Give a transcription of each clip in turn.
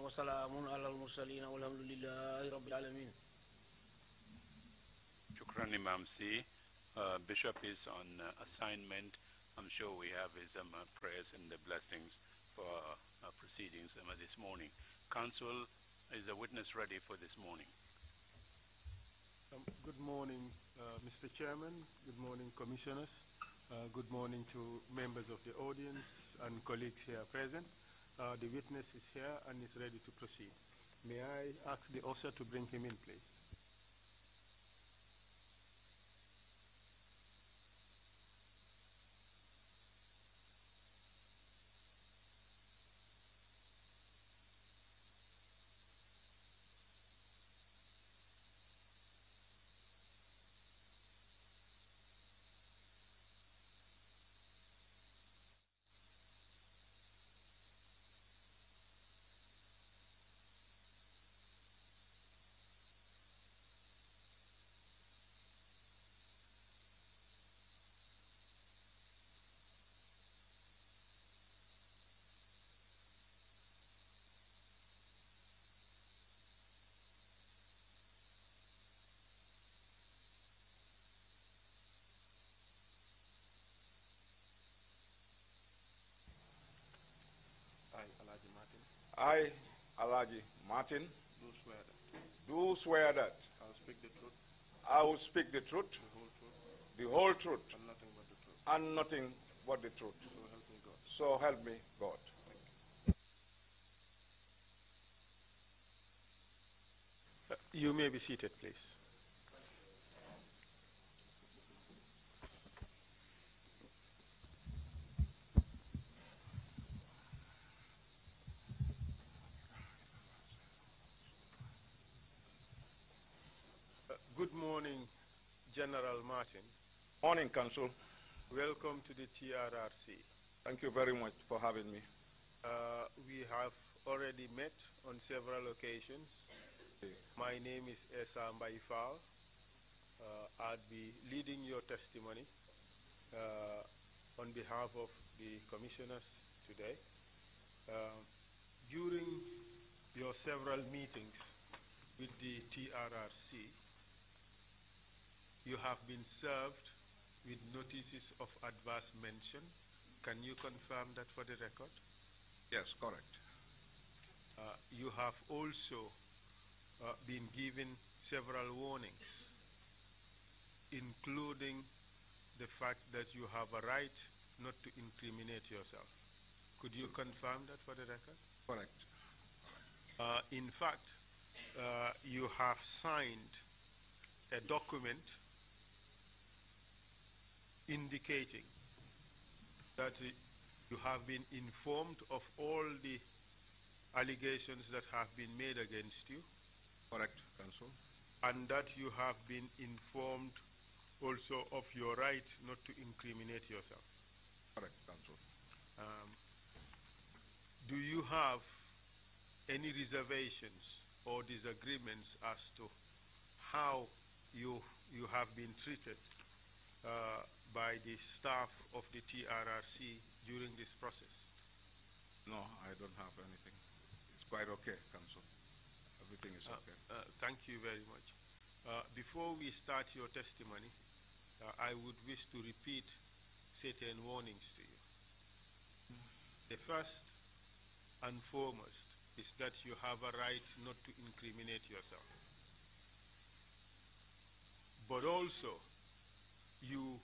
وسلام على المرسلين والحمد لله رب العالمين. Shukran Imam C. Bishop is on assignment. I'm sure we have his prayers and the blessings for proceedings this morning. Council, is the witness ready for this morning? Good morning, Mr. Chairman. Good morning, Commissioners. Good morning to members of the audience and colleagues here present. The witness is here and is ready to proceed. May I ask the usher to bring him in, please? I, Alaji Martin, Do swear that do swear that I will speak the truth, I will speak the truth, the whole truth, the whole truth, and nothing but the truth. and nothing but the truth. So help me God. So help me God. You may be seated, please. Good morning, General Martin. Morning, Council. Welcome to the TRRC. Thank you very much for having me. We have already met on several occasions. My name is Esa Mbaifal. I'll be leading your testimony on behalf of the commissioners today. During your several meetings with the TRRC, you have been served with notices of adverse mention. Can you confirm that for the record? Yes, correct. You have also been given several warnings, including the fact that you have a right not to incriminate yourself. Could you confirm that for the record? Correct. In fact, you have signed a document indicating that you have been informed of all the allegations that have been made against you. Correct, Council. And that you have been informed also of your right not to incriminate yourself. Correct, Council. Do you have any reservations or disagreements as to how you have been treated by the staff of the TRRC during this process? No, I don't have anything. It's quite okay, Council. Everything is okay. Thank you very much. Before we start your testimony, I would wish to repeat certain warnings to you. The first and foremost is that you have a right not to incriminate yourself. But also, you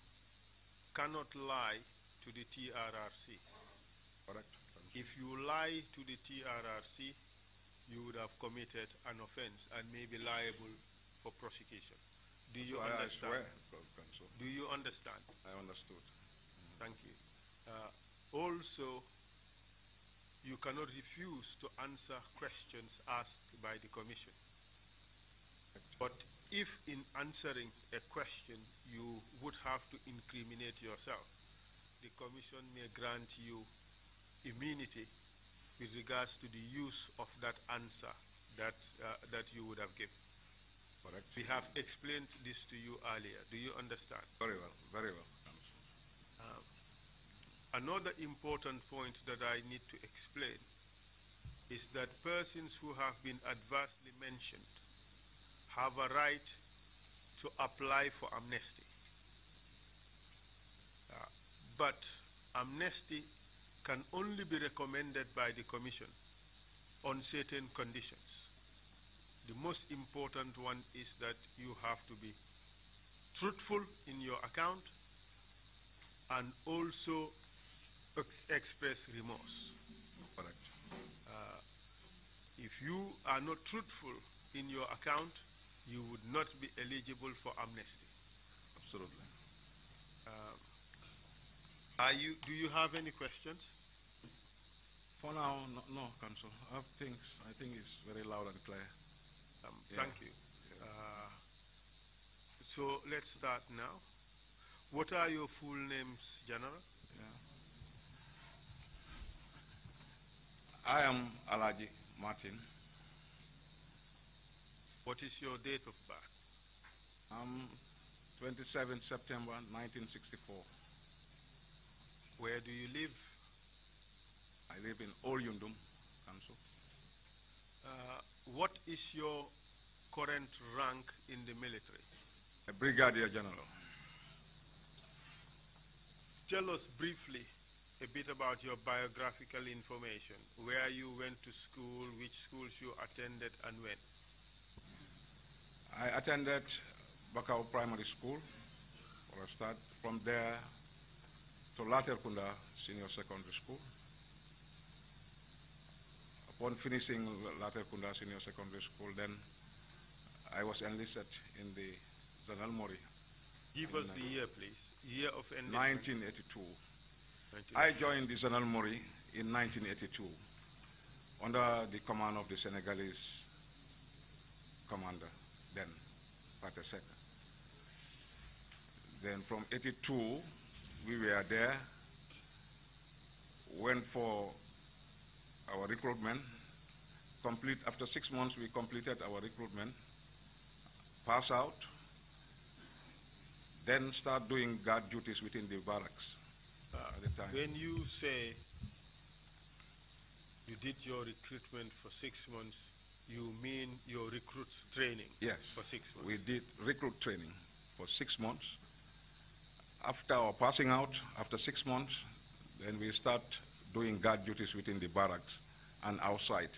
cannot lie to the TRRC. Correct. If you lie to the TRRC, you would have committed an offense and may be liable for prosecution. Do you understand? I swear, Council. Do you understand? I understood. Thank you. Also, you cannot refuse to answer questions asked by the Commission. But if in answering a question you would have to incriminate yourself, the Commission may grant you immunity with regards to the use of that answer that you would have given. Correct. We have explained this to you earlier. Do you understand? Very well, very well, Council. Another important point that I need to explain is that persons who have been adversely mentioned have a right to apply for amnesty. But amnesty can only be recommended by the Commission on certain conditions. The most important one is that you have to be truthful in your account and also express remorse. Correct. If you are not truthful in your account, you would not be eligible for amnesty. Absolutely. Do you have any questions? For now, no, Council. I think it's very loud and clear. Thank you. So let's start now. What are your full names, General? I am Alaji Martin. What is your date of birth? 27 September 1964. Where do you live? I live in Old Yundum, Council. What is your current rank in the military? A Brigadier General. Tell us briefly a bit about your biographical information, where you went to school, which schools you attended, and when. I attended Bakau Primary School for a start. From there to Laterkunda Senior Secondary School. Upon finishing Laterkunda Senior Secondary School, then I was enlisted in the Zanal Mori. Give us the year, please. Year of enlistment. 1982. I joined the Zanal Mori in 1982 under the command of the Senegalese commander, then Pate Seka. Then from 82, we were there, went for our recruitment, after 6 months we completed our recruitment, pass out, then start doing guard duties within the barracks at the time. When you say you did your recruitment for 6 months, you mean your recruits training? Yes, for 6 months. We did recruit training for 6 months. After our passing out, after 6 months, then we start doing guard duties within the barracks and outside.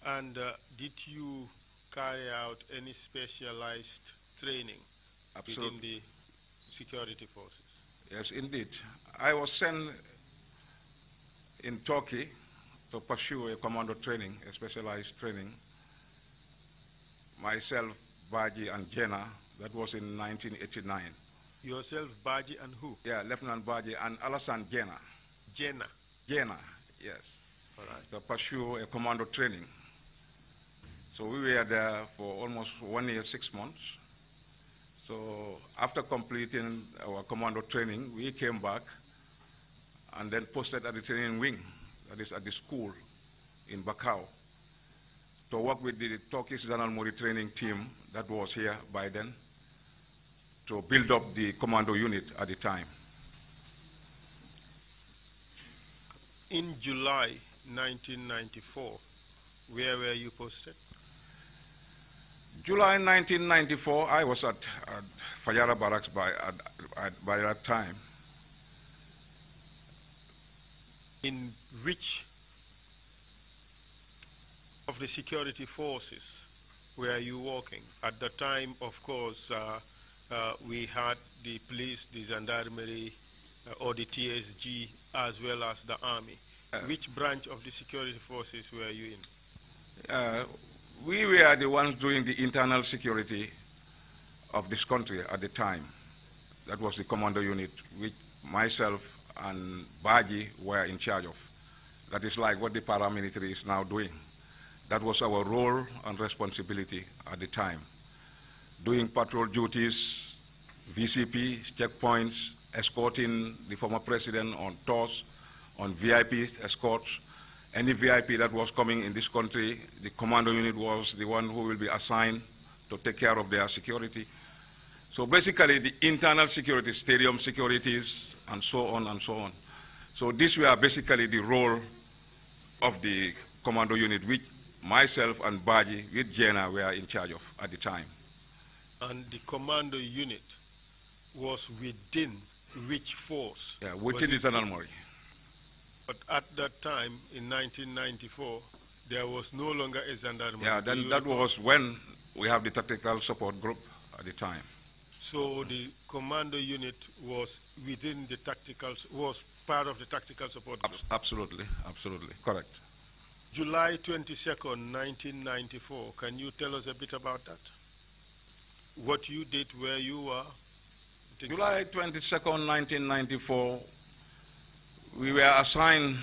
And did you carry out any specialized training Absolutely. within the security forces? Yes, indeed. I was sent in Turkey to pursue a commando training, a specialized training. Myself, Baji, and Jenna, that was in 1989. Yourself, Baji, and who? Yeah, Lieutenant Baji and Alassane Jenna. Jenna? Jenna, yes. All right. To pursue a commando training. So we were there for almost 1 year, 6 months. So after completing our commando training, we came back and then posted at the training wing, that is at the school in Bakau, to work with the Turkish Zanal Mori training team that was here by then to build up the commando unit at the time. In July 1994, where were you posted? July 1994, I was at Fayara Barracks by that time. In which of the security forces were you working? At the time, of course, we had the police, the gendarmerie, or the TSG, as well as the army. Which branch of the security forces were you in? We were the ones doing the internal security of this country at the time. That was the commando unit, which myself and Baji were in charge of. That is like what the paramilitary is now doing. That was our role and responsibility at the time. Doing patrol duties, VCP, checkpoints, escorting the former president on tours, on VIP escorts, any VIP that was coming in this country, the commando unit was the one who will be assigned to take care of their security. So basically the internal security, stadium securities, and so on and so on. So these were basically the role of the commando unit, which myself and Baji with Jena were in charge of at the time. And the commando unit was within which force? Yeah, within the gendarmerie. But at that time, in 1994, there was no longer a gendarmerie. Yeah, then that was when we have the tactical support group at the time. So the commando unit was within the tactical, was part of the tactical support group? Absolutely, absolutely, correct. July 22nd, 1994, can you tell us a bit about that? What you did, where you were? July 22nd, 1994, we were assigned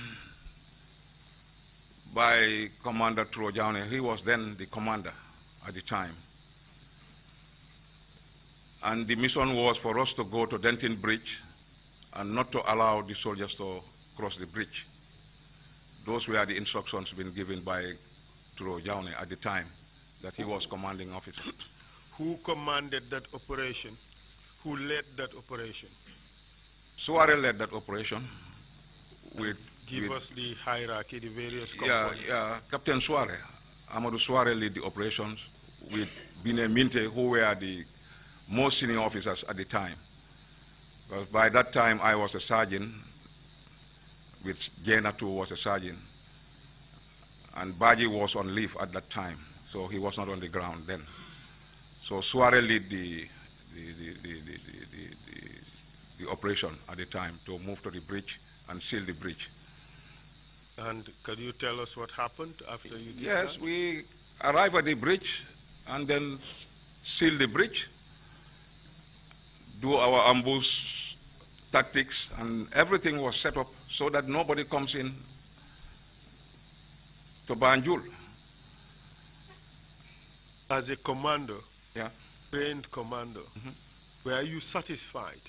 by Commander Trojane. He was then the commander at the time. And the mission was for us to go to Denton Bridge and not to allow the soldiers to cross the bridge. Those were the instructions being given by Trojane at the time that he was commanding officer. Who commanded that operation? Who led that operation? Suare led that operation. Give us the hierarchy, the various components. Yeah, Captain Suare, Amadou Suare led the operations with Bine Minte, who were the most senior officers at the time. Because by that time I was a sergeant, with Jena too was a sergeant, and Baji was on leave at that time, so he was not on the ground then. So Suare led the operation at the time to move to the bridge and seal the bridge. And could you tell us what happened after you did Yes, that? we arrived at the bridge and then seal the bridge, do our ambush tactics, and everything was set up so that nobody comes in to Banjul. As a commando, Yeah. trained commando, were you satisfied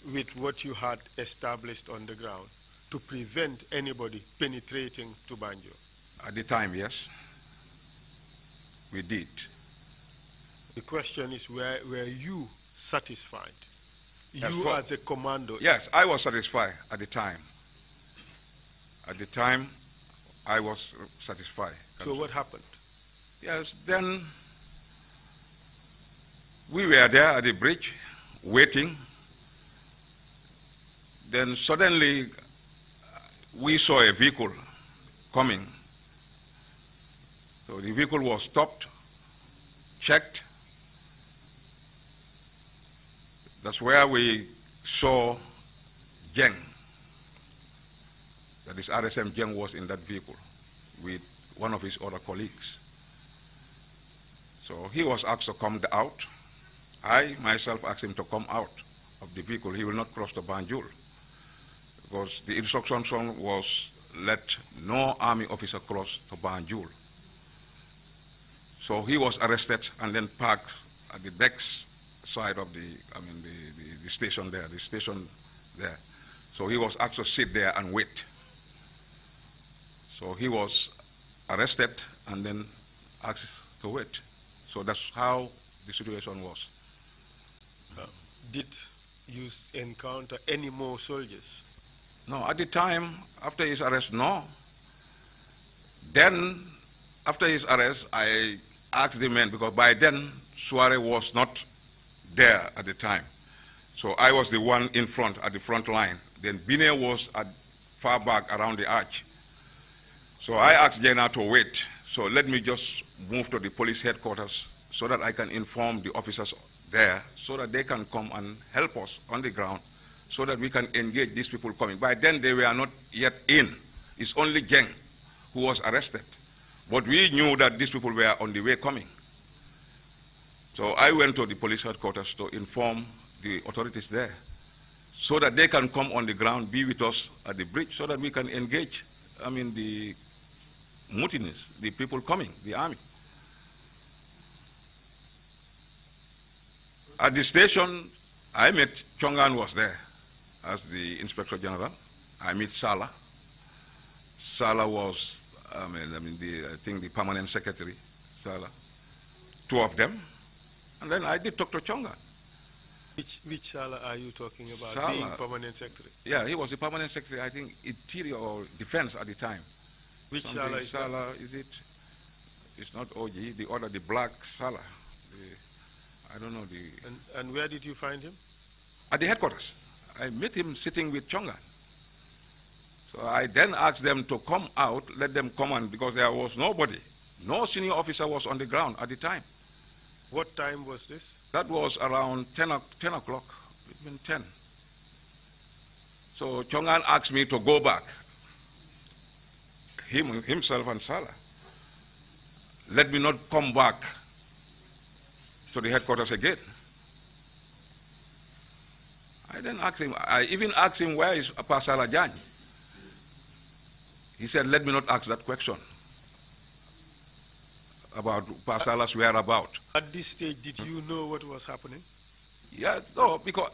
with what you had established on the ground to prevent anybody penetrating to Banjul? At the time, yes, we did. The question is, were you satisfied? Yes, You as a commando? Yes, I was satisfied at the time. At the time, I was satisfied. So what happened? Yes, then we were there at the bridge, waiting. Then suddenly, we saw a vehicle coming. So the vehicle was stopped, checked. That's where we saw Jeng. That is RSM Jeng was in that vehicle with one of his other colleagues. So he was asked to come out. I myself asked him to come out of the vehicle. He will not cross the Banjul, because the instruction was let no army officer cross to Banjul. So he was arrested and then parked at the next side of the station there, So he was asked to sit there and wait. So he was arrested and then asked to wait. So that's how the situation was. Did you encounter any more soldiers? No, at the time, after his arrest, no. Then, after his arrest, I asked the men, because by then, Suare was not there at the time. So I was the one in front, at the front line. Then Bine was at far back around the arch. So I asked Jena to wait. So let me just move to the police headquarters so that I can inform the officers there, so that they can come and help us on the ground, so that we can engage these people coming. By then, they were not yet in. It's only Jeng who was arrested. But we knew that these people were on the way coming. So I went to the police headquarters to inform the authorities there, so that they can come on the ground, be with us at the bridge, so that we can engage, the mutineers, the people coming, the army. At the station, I met Chongan was there as the Inspector General. I met Sala. Salah was, I think the permanent secretary, Salah, 2 of them. And then I did talk to Chongan. Which Salah are you talking about, Salah, being permanent secretary? Yeah, he was the permanent secretary, I think, Interior or Defense at the time. Which Something Salah is Salah, is it? It's not OG, the other, the black Salah. I don't know the... And where did you find him? At the headquarters. I met him sitting with Chongan. So I then asked them to come out, let them come on, because there was nobody. No senior officer was on the ground at the time. What time was this? That was around 10 o'clock, even 10. So Chongan asked me to go back, himself and Salah. Let me not come back to the headquarters again. I then asked him, I even asked him, where is Pasala Jan? He said, let me not ask that question about Pasala's whereabouts. At this stage, did you know what was happening? Yeah, no, because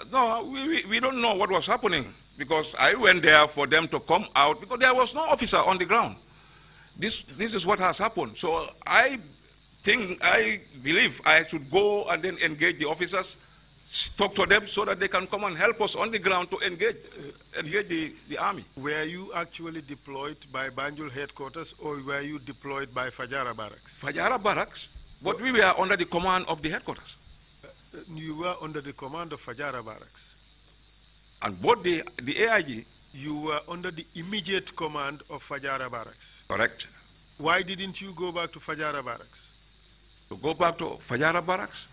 we don't know what was happening, because I went there for them to come out because there was no officer on the ground. This is what has happened. So I believe I should go and then engage the officers, talk to them so that they can come and help us on the ground to engage the army. Were you actually deployed by Banjul headquarters, or were you deployed by Fajara barracks? Fajara barracks, but we were under the command of the headquarters. You were under the command of Fajara barracks. And both the AIG. You were under the immediate command of Fajara barracks. Correct. Why didn't you go back to Fajara barracks? To go back to Fajara barracks?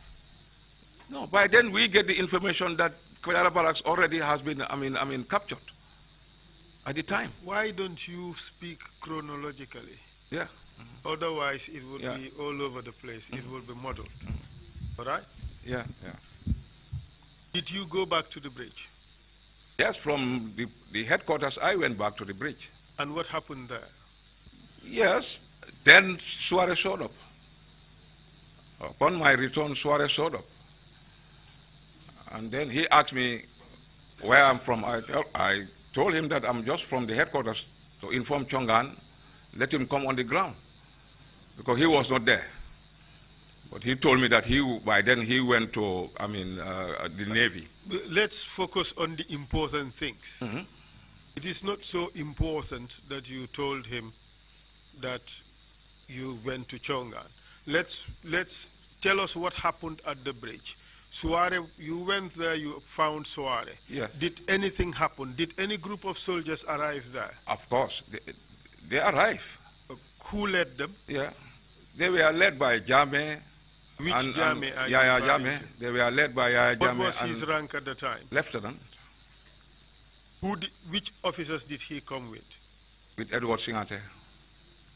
No, by then we get the information that Fajara barracks already has been, captured at the time. Why don't you speak chronologically? Yeah. Otherwise, it would be all over the place. It would be muddled. All right? Yeah. Did you go back to the bridge? Yes, from the headquarters, I went back to the bridge. And what happened there? Yes, then Suarez showed up. Upon my return, Suarez showed up. And then he asked me where I'm from. I told him that I'm just from the headquarters to inform Chongan, let him come on the ground, because he was not there. But he told me that by then he went to, the Navy. Let's focus on the important things. Mm-hmm. It is not so important that you told him that you went to Chongan. Let's tell us what happened at the bridge. Suare, you went there, you found Suare. Yes. Did anything happen? Did any group of soldiers arrive there? Of course, they arrived. Who led them? Yeah, they were led by Jame. Which Jame are you Yaya referring Jame. to? They were led by Yaya Jame. What was his rank at the time? Lieutenant. Which officers did he come with? With Edward Singate.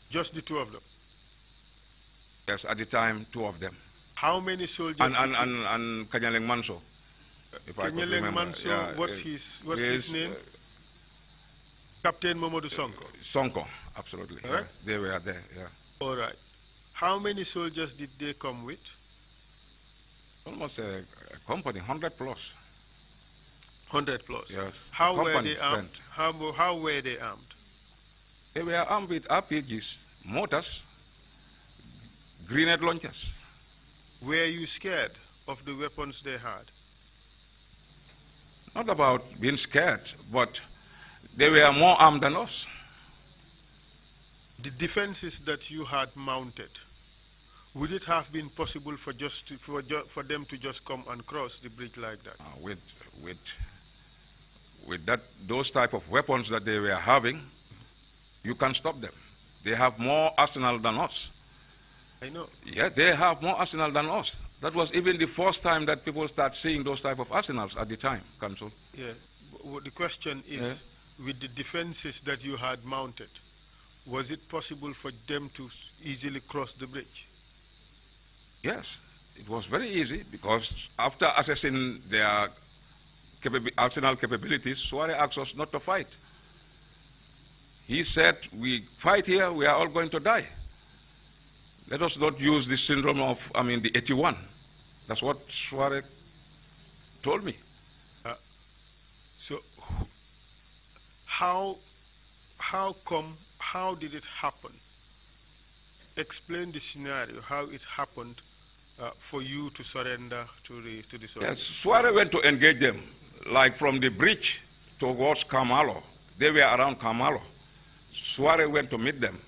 Just the 2 of them? Yes, at the time, 2 of them. How many soldiers? And Kanyaleng Manso. Kanyaleng Manso, what's his name? Captain Momodu Sonko. Sonko, absolutely. All right. Yeah, they were there, yeah. All right. How many soldiers did they come with? Almost a company, 100 plus. 100 plus? Yes. How were they armed? How were they armed? They were armed with RPGs, mortars, grenade launchers. Were you scared of the weapons they had? Not about being scared, but they were more armed than us. The defenses that you had mounted, would it have been possible for them to just come and cross the bridge like that? With those type of weapons that they were having, you can stop them. They have more arsenal than us. I know. Yeah, they have more arsenal than us. That was even the first time that people start seeing those type of arsenals at the time, Council. Yeah. The question is, with the defenses that you had mounted, was it possible for them to easily cross the bridge? Yes, it was very easy, because after assessing their arsenal capabilities, Suare asked us not to fight. He said, we fight here, we are all going to die. Let us not use the syndrome of, the 81. That's what Suare told me. So how how did it happen? Explain the scenario, how it happened for you to surrender to the soldiers. Yes, Suarez went to engage them, like from the bridge towards Carmelo. They were around Carmelo. Suarez went to meet them,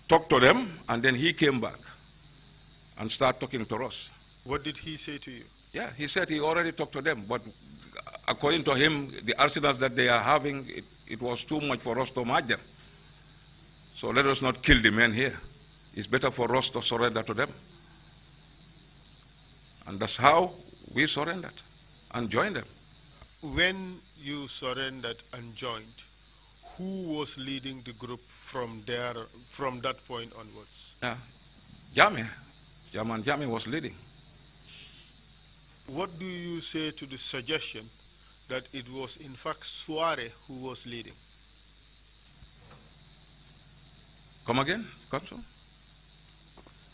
talked to them, and then he came back and started talking to us. What did he say to you? Yeah, he said he already talked to them, but according to him, the arsenals that they are having, it was too much for us to match them. So let us not kill the men here. It's better for us to surrender to them. And that's how we surrendered and joined them. When you surrendered and joined, who was leading the group from that point onwards? Jame was leading. What do you say to the suggestion that it was in fact Suarez who was leading? Come again, Council?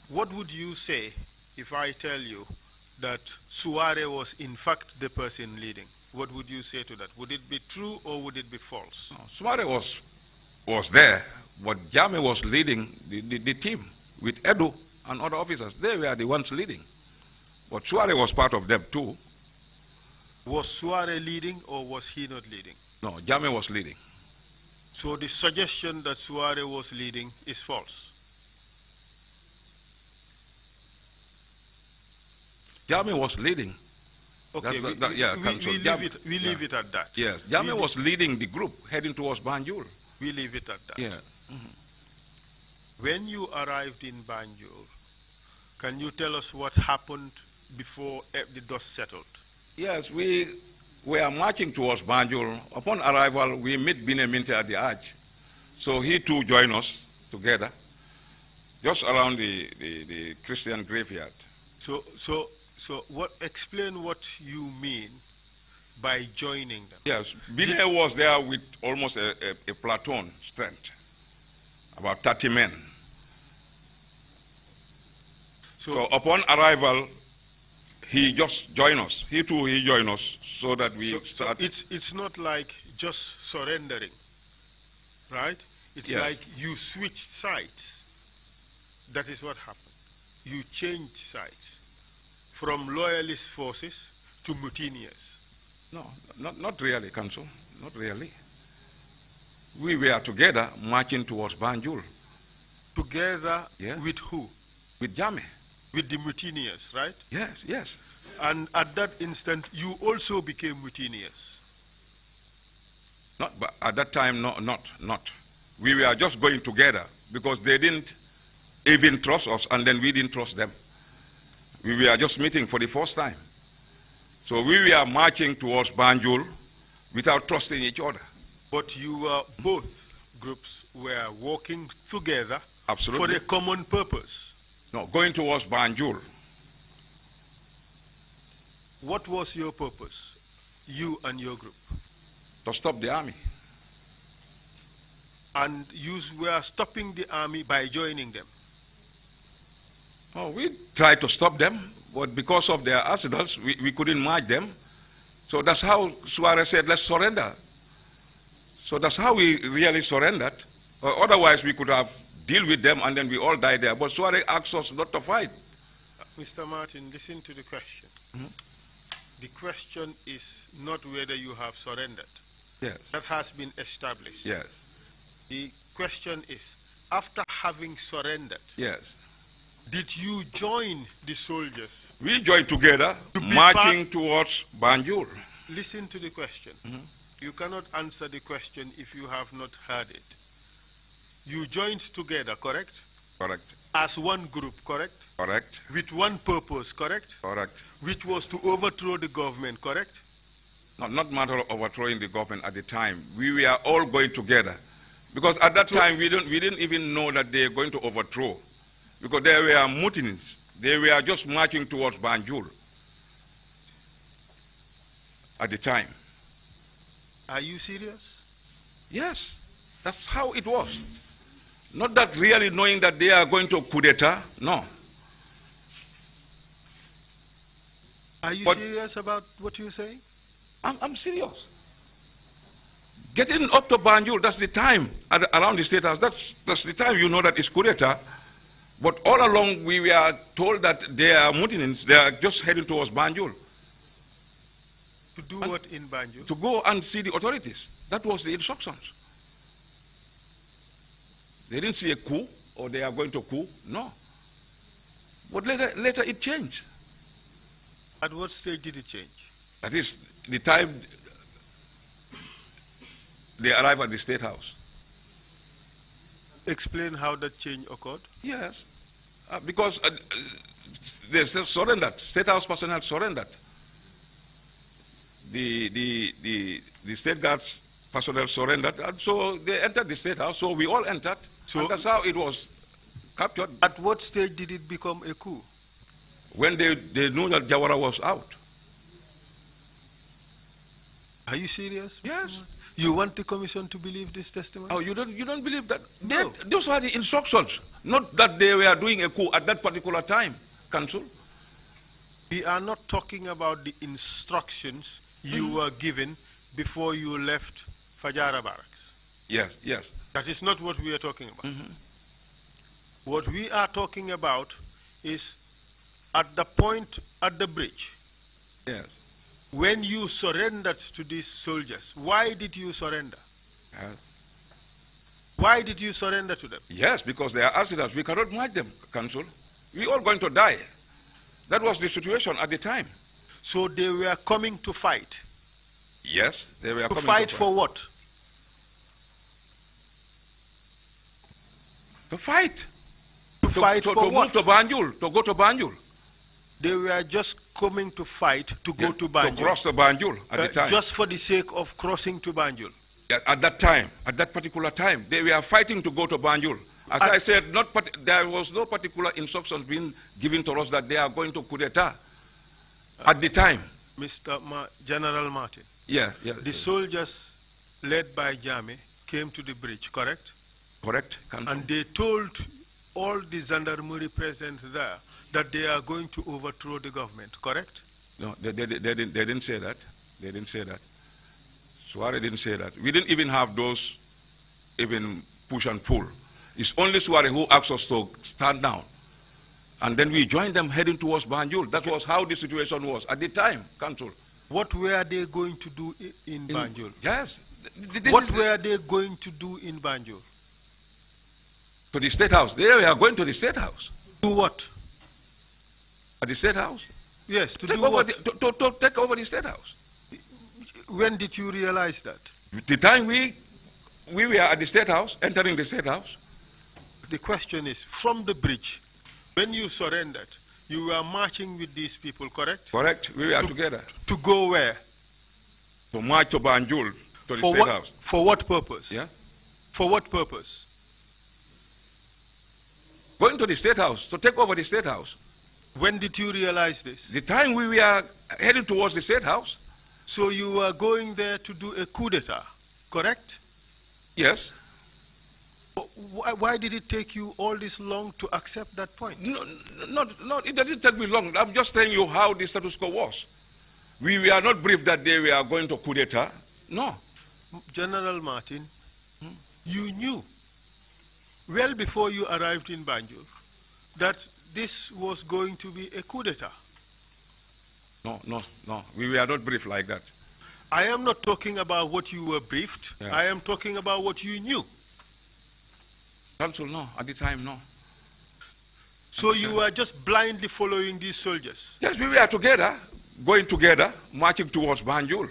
What would you say if I tell you that Suarez was in fact the person leading? What would you say to that? Would it be true or would it be false? No, Suarez was there, but Jame was leading the team with Edu and other officers. They were the ones leading. But Suarez was part of them too. Was Suarez leading or was he not leading? No, Jame was leading. So the suggestion that Suarez was leading is false. Jame was leading. Okay, we leave it at that. Yes, Jame was leading the group heading towards Banjul. We leave it at that. Yeah. When you arrived in Banjul, can you tell us what happened before the dust settled? Yes, we were marching towards Banjul. Upon arrival, we met Bine Minte at the arch. So he too joined us together, just around the Christian graveyard. So explain what you mean by joining them. Yes, Bine was there with almost a platoon strength, about 30 men. So upon arrival, he just joined us. He joined us so that we start. It's not like just surrendering, right? It's yes. like you switched sides. That is what happened. You changed sides from loyalist forces to mutineers. No, not really, Council. Not really. We were together marching towards Banjul. Together yeah. with who? With Jame. With the mutineers, right? Yes, yes. And at that instant, you also became mutineers. Not, but at that time, not. We were just going together because they didn't even trust us, and then we didn't trust them. We were just meeting for the first time. So we were marching towards Banjul without trusting each other. But you were, both groups were working together Absolutely. for a common purpose. No, going towards Banjul. What was your purpose, you and your group? To stop the army. And you were stopping the army by joining them? Oh, we tried to stop them, but because of their arsenals, we couldn't march them. So that's how Suarez said, let's surrender. So that's how we really surrendered. Otherwise, we could have dealt with them and then we all died there. But Suarez asked us not to fight. Mr. Martin, listen to the question. The question is not whether you have surrendered. Yes. That has been established. Yes. The question is, after having surrendered, yes, did you join the soldiers? We joined together, marching towards Banjul. Listen to the question. You cannot answer the question if you have not heard it. You joined together, correct? Correct. As one group, correct? Correct. With one purpose, correct? Correct. Which was to overthrow the government, correct? No, not matter of overthrowing the government at the time. We were all going together. Because at that time, we didn't even know that they were going to overthrow. Because they were mutinies. They were just marching towards Banjul at the time. Are you serious? Yes, that's how it was. Not that really knowing that they are going to coup d'etat, no. Are you serious about what you're saying? I'm serious. Getting up to Banjul, that's the time around the State House. That's the time you know that it's coup d'etat. But all along we were told that they are mutinists. They are just heading towards Banjul. To do what in Banjul? To go and see the authorities. That was the instructions. They didn't see a coup or they are going to coup. No. But later it changed. At what stage did it change? That is the time they arrived at the State House. Explain how that change occurred. Yes. Because they surrendered. State House personnel surrendered. The State Guards personnel surrendered, and so they entered the State House. So we all entered. So and that's how it was captured. At what stage did it become a coup? When they knew that Jawara was out. Are you serious? Yes. You want the commission to believe this testimony? Oh, you don't believe that? No. Those were the instructions, not that they were doing a coup at that particular time, Council. We are not talking about the instructions you were given before you left Fajara Barracks. Yes, yes. That is not what we are talking about. What we are talking about is at the point at the bridge. Yes. When you surrendered to these soldiers, why did you surrender? Yes. Why did you surrender to them? Yes, because they are arsenals. We cannot match them, Council. We all going to die. That was the situation at the time. So they were coming to fight. Yes, they were To coming fight for what? To fight. To fight for what? To move to Banjul, to go to Banjul. They were just coming to fight to go to Banjul. To cross to Banjul at the time. Just for the sake of crossing to Banjul. At that time, at that particular time, they were fighting to go to Banjul. As I said, there was no particular instructions being given to us that they are going to coup d'etat at the time. Mr. General Martin. Yeah. The soldiers led by Jame came to the bridge, correct? Correct, Council. And they told all the gendarmerie present there that they are going to overthrow the government, correct? No, they didn't say that. They didn't say that. Suare didn't say that. We didn't even have those even push and pull. It's only Suare who asked us to stand down. And then we joined them heading towards Banjul. That was how the situation was at the time, Council. What were they going to do in Banjul? Yes. What were they going to do in Banjul? To the State House. They were going to the State House. Do what? At the State House? Yes, to take do over what? To take over the State House. When did you realize that? The time we were at the State House, entering the State House. The question is, from the bridge, when you surrendered, you were marching with these people, correct? Correct. We were together. To go where? To march to Banjul, to the State House. For what purpose? Yeah. For what purpose? Going to the State House, to take over the State House. When did you realize this? The time we were heading towards the State House. So you were going there to do a coup d'etat, correct? Yes. Why did it take you all this long to accept that point? No, it didn't take me long. I'm just telling you how the status quo was. We were not briefed that they were going to coup d'etat. No. General Martin, you knew well before you arrived in Banjul that this was going to be a coup d'etat. No. We were not briefed like that. I am not talking about what you were briefed. Yeah. I am talking about what you knew. Council, no. At the time, no. So you were just blindly following these soldiers? Yes, we were together, going together, marching towards Banjul.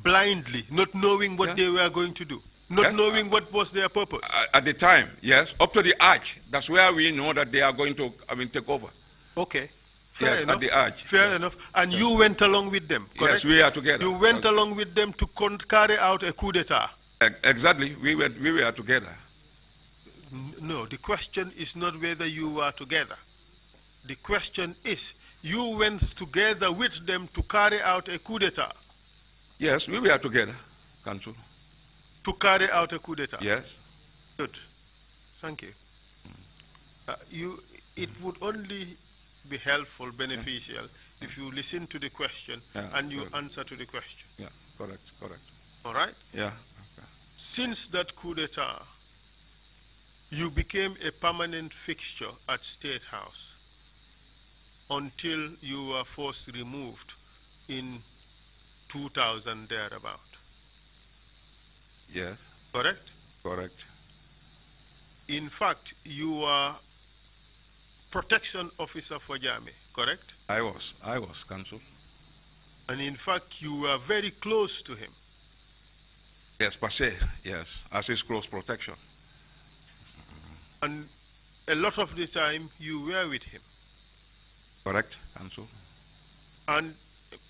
Blindly, not knowing what they were going to do? Not knowing what was their purpose? At the time, yes. Up to the arch. That's where we know that they are going to, take over. Okay. Fair enough. At the arch. Fair enough. And you went along with them, correct? Yes, we are together. You went along with them to carry out a coup d'etat? Exactly. We were together. No, the question is not whether you were together. The question is, you went together with them to carry out a coup d'etat? Yes, we were together, Council. To carry out a coup d'etat? Yes. Good. Thank you. It would only be helpful, beneficial, if you listen to the question and you answer to the question. Yeah, correct. All right? Yeah. Since that coup d'etat, you became a permanent fixture at State House until you were forced removed in 2000 thereabout. Yes. Correct? Correct. In fact, you were protection officer for Jammeh, correct? I was, Council. And in fact, you were very close to him. Yes, per se, yes, as his close protection. And a lot of the time, you were with him. Correct, Council. And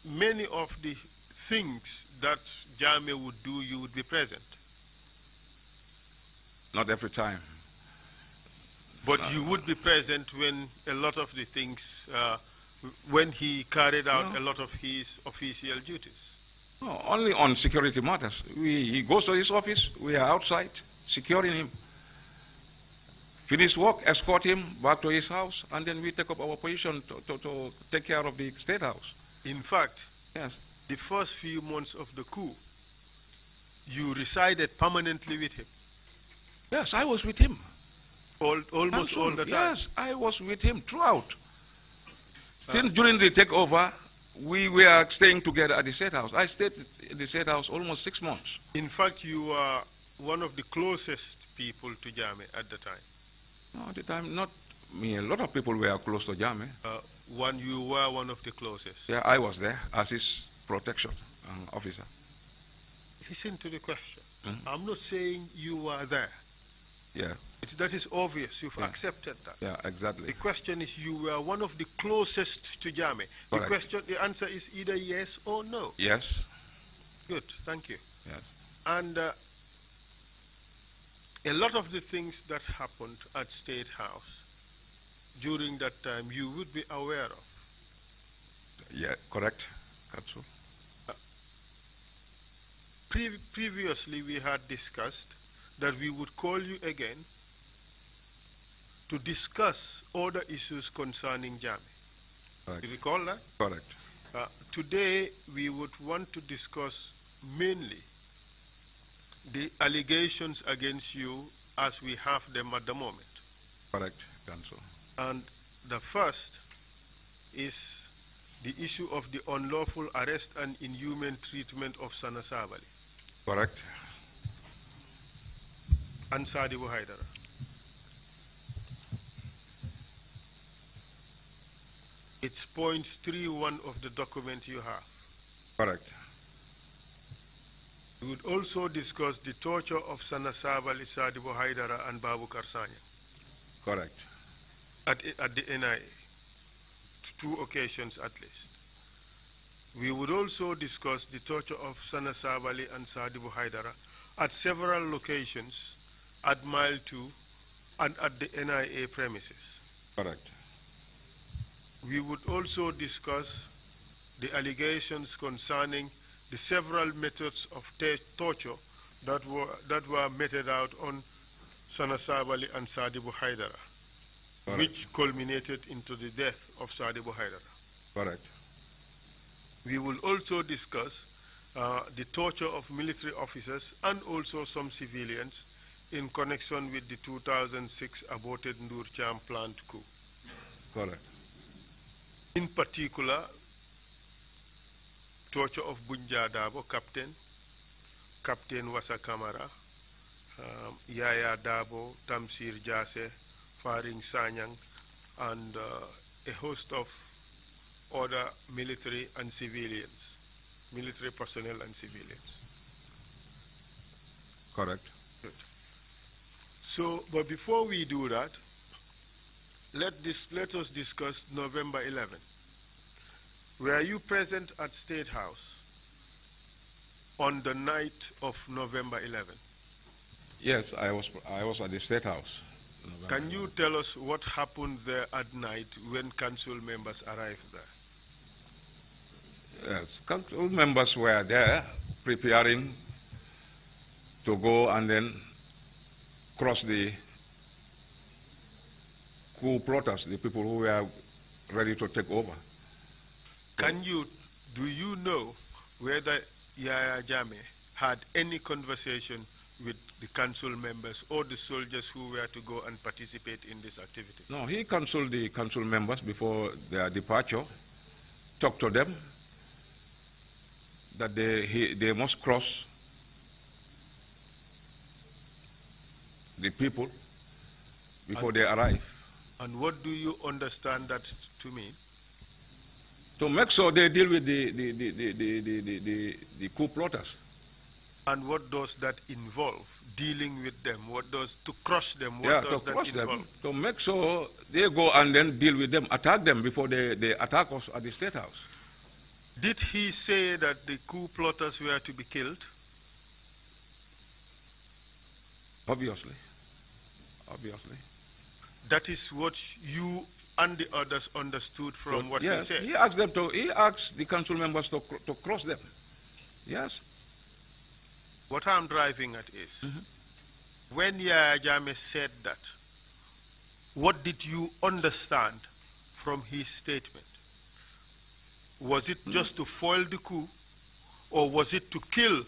many of the things that Jammeh would do, you would be present. Not every time. But you would be present when a lot of the things, when he carried out a lot of his official duties. No, only on security matters. He goes to his office, we are outside, securing him. Finish work, escort him back to his house, and then we take up our position to take care of the State House. In fact, yes, the first few months of the coup, you resided permanently with him. Yes, I was with him. Almost all the time? Yes, I was with him throughout. Since during the takeover, we were staying together at the State House. I stayed at the State House almost 6 months. In fact, you were one of the closest people to Jammeh at the time. No, at the time, not me. A lot of people were close to Jammeh. You were one of the closest. Yeah, I was there as his protection officer. Listen to the question. I'm not saying you were there. Yeah. That is obvious. You've accepted that. Yeah, exactly. The question is, you were one of the closest to Jammeh. The answer is either yes or no. Yes. Good. Thank you. Yes. And a lot of the things that happened at State House during that time, you would be aware of. Yeah, correct, Council. Previously, we had discussed that we would call you again to discuss other issues concerning Jammeh. Correct. You recall that? Correct. Today, we would want to discuss mainly the allegations against you as we have them at the moment. Correct, Council. And the first is the issue of the unlawful arrest and inhuman treatment of Sana Sabali. Correct. And Sadibu Haidara. It's point 3.1 of the document you have. Correct. We would also discuss the torture of Sana Sabali, Sadibu Haidara, and Babu Karsanya. Correct. At the NIA, 2 occasions at least. We would also discuss the torture of Sana Sabali and Sadibu Haidara at several locations at Mile 2 and at the NIA premises. Correct. We would also discuss the allegations concerning the several methods of torture that were meted out on Sana Sabali and Sadibu Haidara, which culminated into the death of Sadibu Haidara. Correct. We will also discuss the torture of military officers and also some civilians in connection with the 2006 aborted Ndur Cham plant coup. Correct. In particular, torture of Bunja Dabo, Captain Wasa Kamara, Yaya Dabo, Tamsir Jase, Faring Sanyang, and a host of other military and civilians, military personnel and civilians. Correct. Good. So, but before we do that, let us discuss November 11. Were you present at State House on the night of November 11? Yes, I was at the State House. Can you tell us what happened there at night when council members arrived there? Yes, council members were there preparing to go and then cross the coup plotters, the people who were ready to take over. Do you know whether Yaya Jammeh had any conversation with the council members or the soldiers who were to go and participate in this activity? No, he consulted the council members before their departure, talked to them that they must cross the people before they arrive. And what do you understand that to mean? To make sure they deal with the coup plotters. And what does that involve? Dealing with them? What does, to crush them, what Yeah, does to that cross involve? them, to make sure they go and then deal with them, attack them before they attack us at the State House. Did he say that the coup plotters were to be killed? Obviously. Obviously. That is what you and the others understood from what yes, he said? he asked them to, he asked the council members to cross them. Yes. What I'm driving at is, when Yahya Jammeh said that, what did you understand from his statement? Was it just to foil the coup, or was it to kill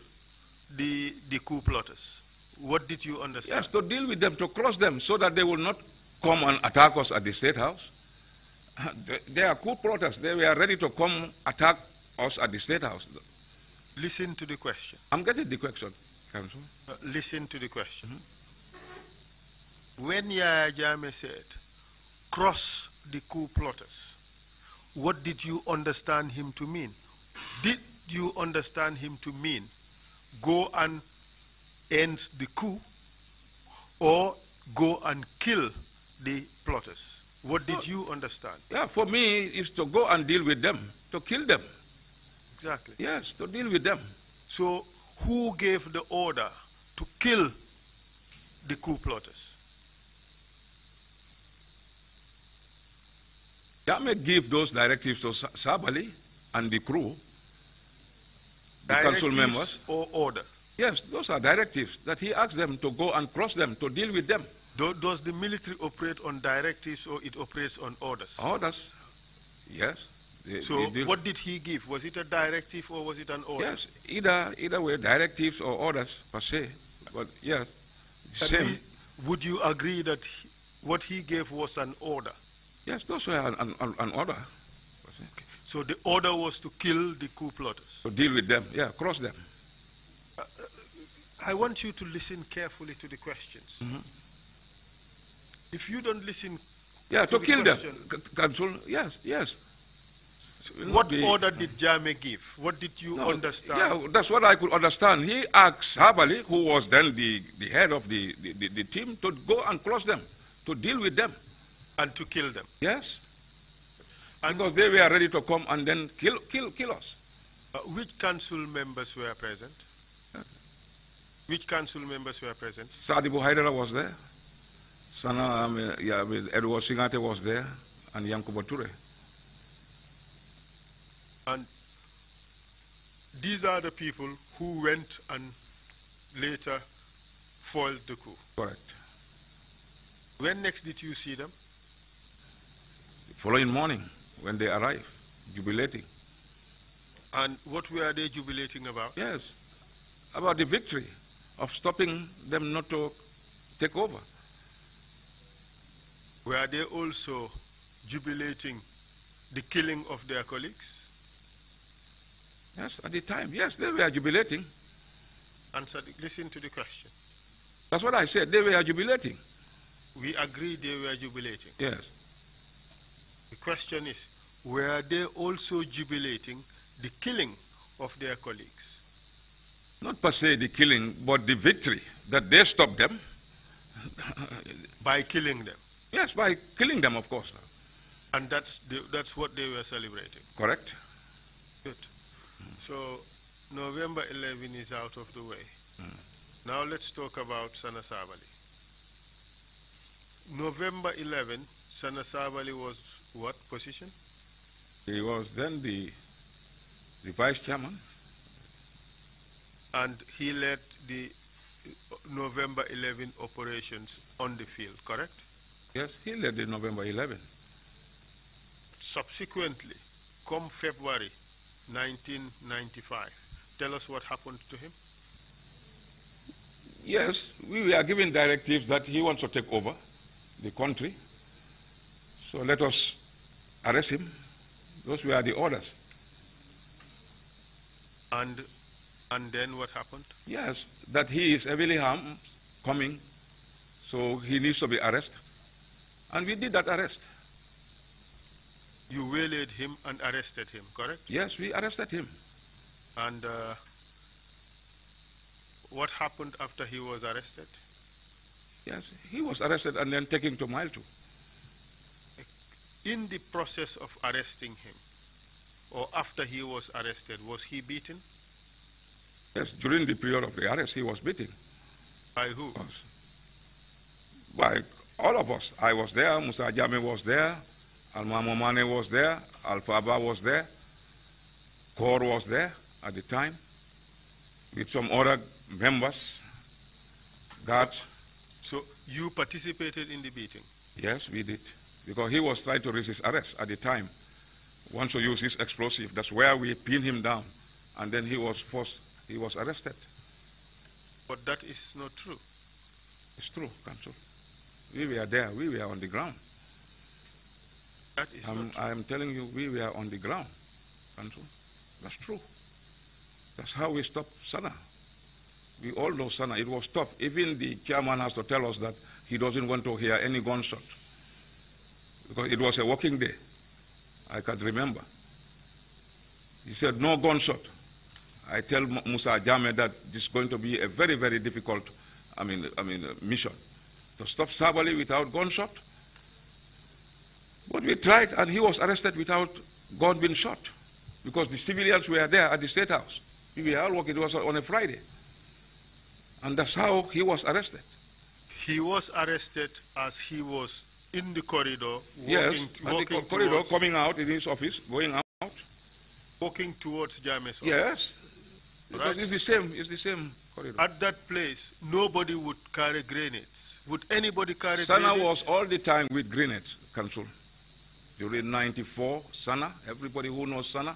the coup plotters? What did you understand? Yes, to deal with them, to cross them, so that they will not come and attack us at the State House. They are coup plotters. They were ready to come attack us at the State House. Listen to the question. I'm getting the question, Council. Listen to the question. When Yahya Jammeh said, cross the coup plotters, what did you understand him to mean? Did you understand him to mean go and end the coup, or go and kill the plotters? What did you understand? Yeah, for me, it's to go and deal with them, to kill them. Exactly. Yes, to deal with them. So who gave the order to kill the coup plotters? Jammeh give those directives to Sabali and the crew, the council members. Or order? Yes, those are directives that he asked them to go and cross them, to deal with them. Does the military operate on directives, or it operates on orders? Orders, yes. So what did he give? Was it a directive or was it an order? Yes, either way, directives or orders per se. But yes, same. Would you agree that what he gave was an order? Yes, those were an order. Okay. So the order was to kill the coup plotters? To deal with them, yeah, cross them. I want you to listen carefully to the questions. If you don't listen, yeah, to kill them, question, yes. What order did Jammeh give? What did you understand? Yeah, that's what I could understand. He asked Sabali, who was then the head of the team, to go and cross them, to deal with them. And to kill them? Yes. And because they were ready to come and then kill us. Which council members were present? Which council members were present? Sadibu Haidara was there. Edward Singate was there, and Yankuba Ture. And these are the people who went and later foiled the coup. Correct. When next did you see them? The following morning, when they arrived, jubilating. And what were they jubilating about? Yes, about the victory of stopping them not to take over. Were they also jubilating the killing of their colleagues? Yes, at the time, yes, they were jubilating. Listen to the question. That's what I said, they were jubilating. We agree they were jubilating. Yes. The question is, were they also jubilating the killing of their colleagues? Not per se the killing, but the victory, that they stopped them. By killing them? Yes, by killing them, of course. And that's what they were celebrating? Correct. Good. So November 11 is out of the way. Now let's talk about Sana Sabali. November 11, Sana Sabali was what position? He was then the vice chairman. And he led the November 11 operations on the field, correct? Yes, he led the November 11. Subsequently, come February 1995, tell us what happened to him. Yes, we were given directives that he wants to take over the country. So let us arrest him. Those were the orders. And then what happened? Yes, that he is heavily harmed, coming, so he needs to be arrested. And we did that arrest. You waylaid him and arrested him, correct? Yes, we arrested him. And what happened after he was arrested? Yes, he was arrested and then taken to Mile 2. In the process of arresting him, or after he was arrested, was he beaten? Yes, during the period of the arrest, he was beaten. By who? Yes. By all of us. I was there, Musa Jame was there, Almamo Mane was there, Alfaba was there, Kor was there at the time, with some other members, guards. So you participated in the beating? Yes, we did. Because he was trying to resist arrest at the time. Once to use his explosive, that's where we pinned him down. And then he was arrested. But that is not true. It's true, Council. We were there, we were on the ground. That is not true. I am telling you, we were on the ground, Council. That's true. That's how we stopped Sana. We all know Sana. It was tough. Even the chairman has to tell us that he doesn't want to hear any gunshot. Because it was a working day. I can remember. He said, no gunshot. I tell Musa Jame that this is going to be a very, very difficult mission. To stop Sabali without gunshot. But we tried, and he was arrested without gun being shot. Because the civilians were there at the State House. We were all working. It was on a Friday. And that's how he was arrested. He was arrested as he was in the corridor, walking corridor, coming out in his office, going out. Walking towards Jame's office. Yes, because right. It's the same corridor. At that place, nobody would carry grenades. Would anybody carry Sana grenades? was all the time with grenades, Council. During 94, Sana, everybody who knows Sana,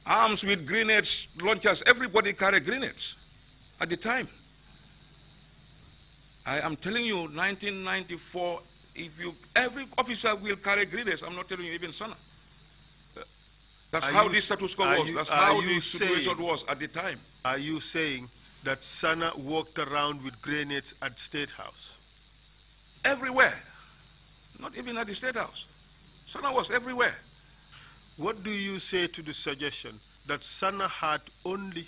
arms with grenades, launchers, everybody carried grenades at the time. I am telling you, 1994, every officer will carry grenades. I'm not telling you, even Sana. That's how the status quo was. That's how the situation was at the time. Are you saying that Sana walked around with grenades at State House? Everywhere. Not even at the State House. Sana was everywhere. What do you say to the suggestion that Sana had only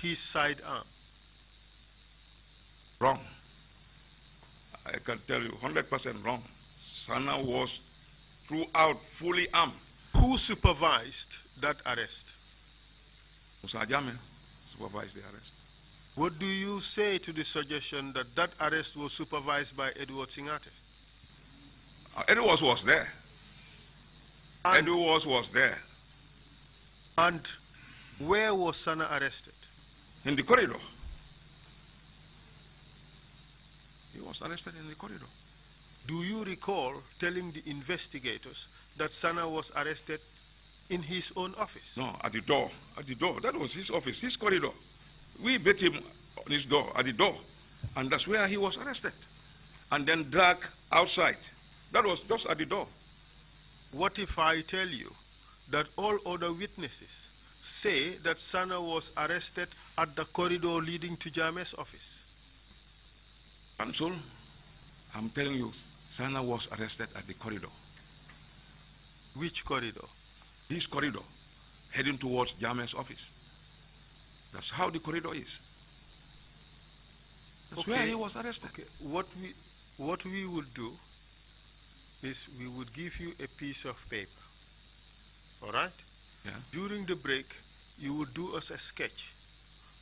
his sidearm? Wrong. I can tell you 100% wrong. Sana was throughout fully armed. Who supervised that arrest? Musa Jame supervised the arrest. What do you say to the suggestion that that arrest was supervised by Edward Singate? Edward was there. Edward was there. And where was Sana arrested? In the corridor. He was arrested in the corridor. Do you recall telling the investigators that Sana was arrested in his own office? No, at the door. At the door. That was his office, his corridor. We beat him on his door, at the door. And that's where he was arrested. And then dragged outside. That was just at the door. What if I tell you that all other witnesses say that Sana was arrested at the corridor leading to Jame's office? Counsel, I'm telling you, Sana was arrested at the corridor. Which corridor? This corridor, heading towards Jame's office. That's how the corridor is. That's where he was arrested. Okay. What we would do is we would give you a piece of paper. All right? Yeah. During the break, you would do us a sketch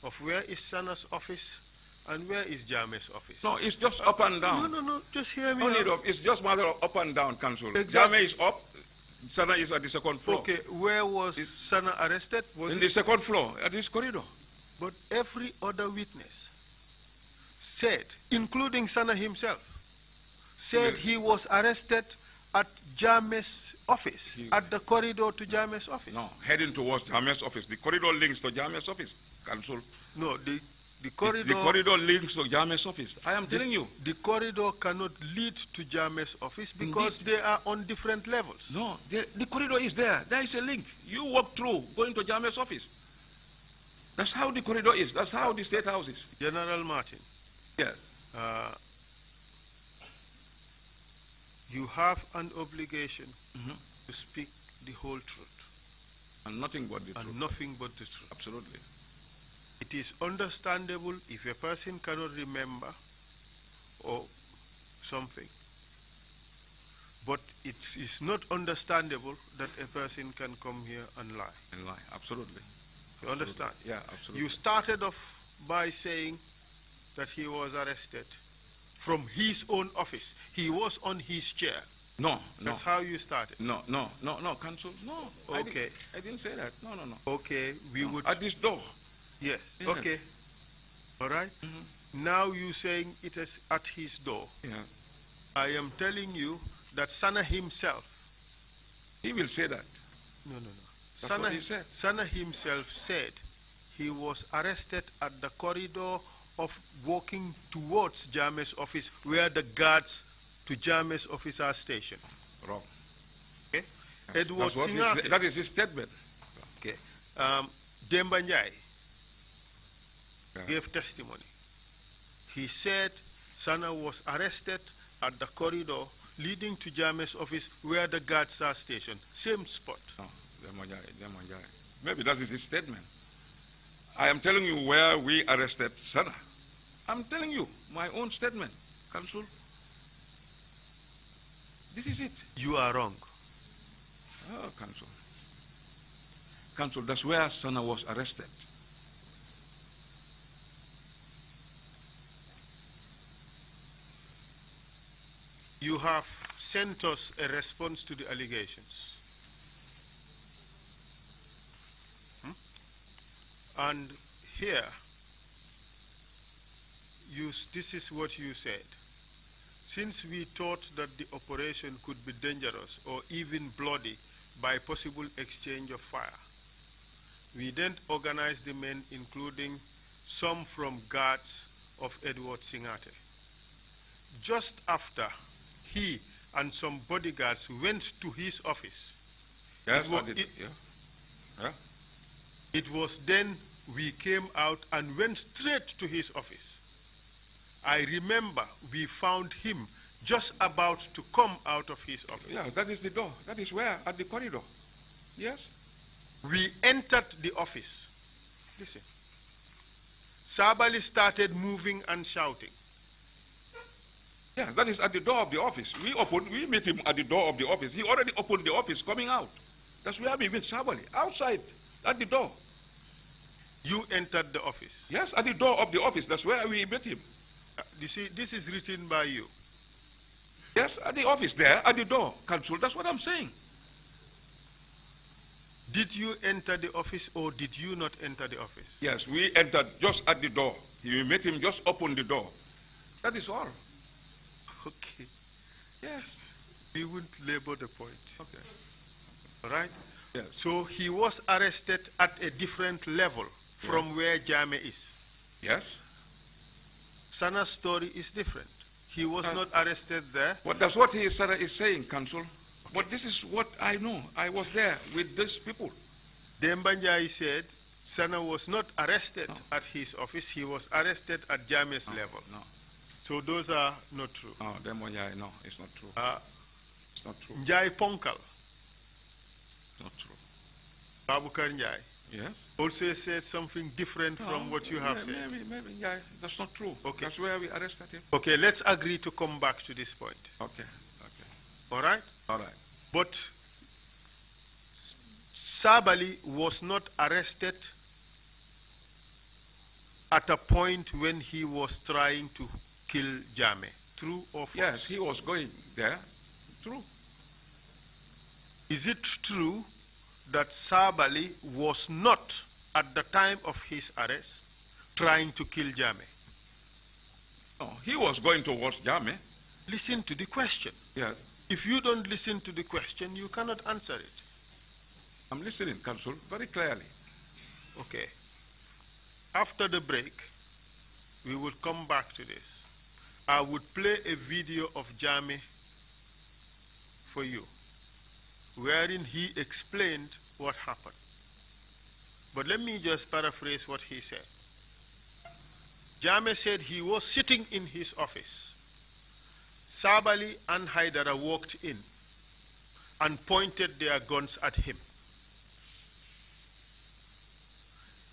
of where is Sana's office and where is Jame's office. No, it's just up and down. No, just hear me No out. need of, it's just matter of up and down, Counsel. Exactly. Jame is up, Sana is at the second floor. Okay, where was Sana arrested? Was in the second floor, at this corridor. But every other witness said, including Sana himself, said he was arrested at Jame's office, at the corridor to Jame's office. No, heading towards Jame's office. The corridor links to Jame's office, Counsel. No, The corridor, The corridor links to Jammeh's office. I am telling you. The corridor cannot lead to Jammeh's office because they are on different levels. No, the corridor is there. There is a link. You walk through, going to Jammeh's office. That's how the corridor is. That's how the State House is. General Martin. Yes. You have an obligation to speak the whole truth. And nothing but the truth. And nothing but the truth. Absolutely. It is understandable if a person cannot remember or something, but it is not understandable that a person can come here and lie. And lie, absolutely. You understand? Yeah, absolutely. You started off by saying that he was arrested from his own office. He was on his chair. No, That's how you started. No, Council, no. Okay. I didn't say that. No. Okay, we would... At this door. Yes. Yes. Okay. All right. Now you saying it is at his door. Yeah. I am telling you that Sana himself. He will say that. No. That's what he said. Sana himself said he was arrested at the corridor of walking towards Jammeh's office, where the guards to Jammeh's office are stationed. Wrong. Okay. Yes. Edward Singate. That is his statement. Okay. Demba Njai Yeah. gave testimony. He said Sana was arrested at the corridor leading to Jammeh's office where the guards are stationed. Same spot. No, Demonjai. Maybe that is his statement. I am telling you where we arrested Sana. I'm telling you my own statement, Council. This is it. You are wrong. Oh, Council. Council, that's where Sana was arrested. You have sent us a response to the allegations. And here, this is what you said. Since we thought that the operation could be dangerous or even bloody by possible exchange of fire, we then organized the men, including some from guards of Edward Singate. Just after he and some bodyguards went to his office, Yes, it was then we came out and went straight to his office. I remember we found him just about to come out of his office. Yeah, that is the door. That is where? At the corridor. Yes. We entered the office. Listen. Sabali started moving and shouting. Yeah, that is at the door of the office. We met him at the door of the office. He already opened the office coming out. That's where we met Sabali, outside, at the door. You entered the office. Yes, at the door of the office. That's where we met him. You see, this is written by you. Yes, at the office there, at the door, Council. That's what I'm saying. Did you enter the office or did you not enter the office? Yes, we entered just at the door. We met him, just open the door. That is all. Okay. Yes. We won't labor the point. Okay. All right? Yes. So he was arrested at a different level from where Jammeh is. Yes. Sana's story is different. He was not arrested there. But that's what Sarah is saying, Council. Okay. But this is what I know. I was there with these people. Dembanjai said Sana was not arrested at his office. He was arrested at Jammeh's level. No. So those are not true. No, Dembanjai, no, it's not true. It's not true. Njai Ponkal, It's not true. Babukar Njai, Yes. also said something different from what you have said. Maybe, yeah, that's not true. Okay. That's where we arrested him. Okay, let's agree to come back to this point. Okay. All right? All right. But Sabali was not arrested at a point when he was trying to kill Jammeh. True or false? Yes, he was going there. True. Is it true that Sabali was not, at the time of his arrest, trying to kill Jammeh? No, he was going towards Jammeh. Listen to the question. Yes. If you don't listen to the question, you cannot answer it. I'm listening, Council, very clearly. Okay. After the break, we will come back to this. I would play a video of Jame for you, wherein he explained what happened. But let me just paraphrase what he said. Jame said he was sitting in his office. Sabali and Haidara walked in and pointed their guns at him.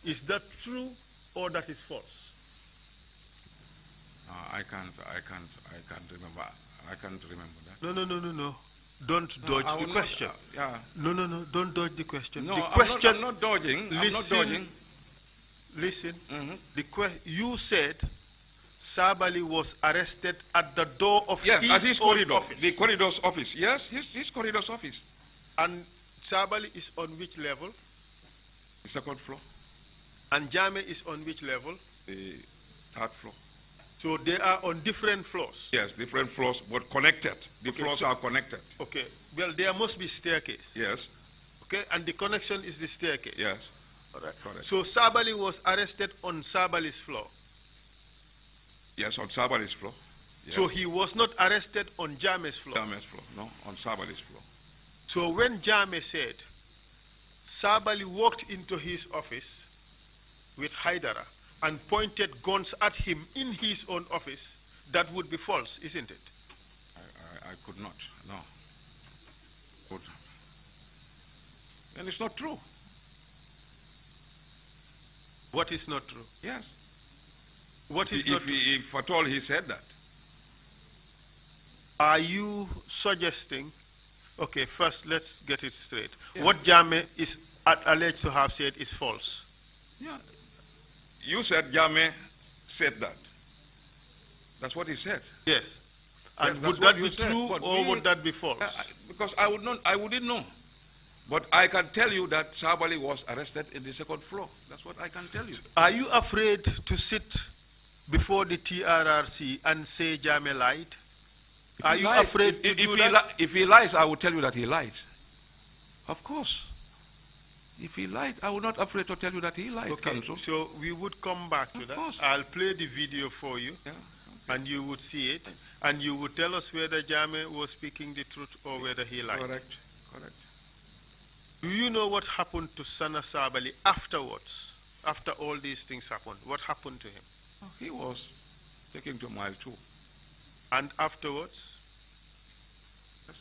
Is that true or that is false? I can't remember. I can't remember that. No. Don't dodge the question. No, don't dodge the question. No, the question, I'm not dodging. Listen, I'm not dodging. Listen. You said Sabali was arrested at the door of his own office. The corridor's office. Yes, his corridor's office. And Sabali is on which level? The second floor. And Jame is on which level? The third floor. So they are on different floors? Yes, different floors, but connected. The floors are connected. Okay. Well, there must be staircase. Yes. Okay, and the connection is the staircase? Yes. All right. Correct. So Sabali was arrested on Sabali's floor? Yes, on Sabali's floor. Yes. So he was not arrested on Jame's floor? Jame's floor, no, on Sabali's floor. So when Jame said Sabali walked into his office with Haidara and pointed guns at him in his own office, that would be false, isn't it? I could not, no. Good. And it's not true. What is not true? Yes. What is not true? If at all he said that. Are you suggesting, okay, first let's get it straight. Yeah. What Jame is alleged to have said is false. Yeah. You said Jame said that. That's what he said. Yes. And Yes, would that's that what you be said, true but or we- would that be false? Because I wouldn't know. But I can tell you that Sabali was arrested in the second floor. That's what I can tell you. Are you afraid to sit before the TRRC and say Jame lied? Are you afraid to do that? If he lies, I will tell you that he lied. Of course. If he lied, I will not afraid to tell you that he lied, Okay, Counsel. so we would come back to Of that. course. I'll play the video for you, Yeah. and you would see it, and you would tell us whether Jame was speaking the truth or whether he lied. Correct. Correct. Do you know what happened to Sana Sabali afterwards, after all these things happened? What happened to him? He was taken to mile 2. And afterwards?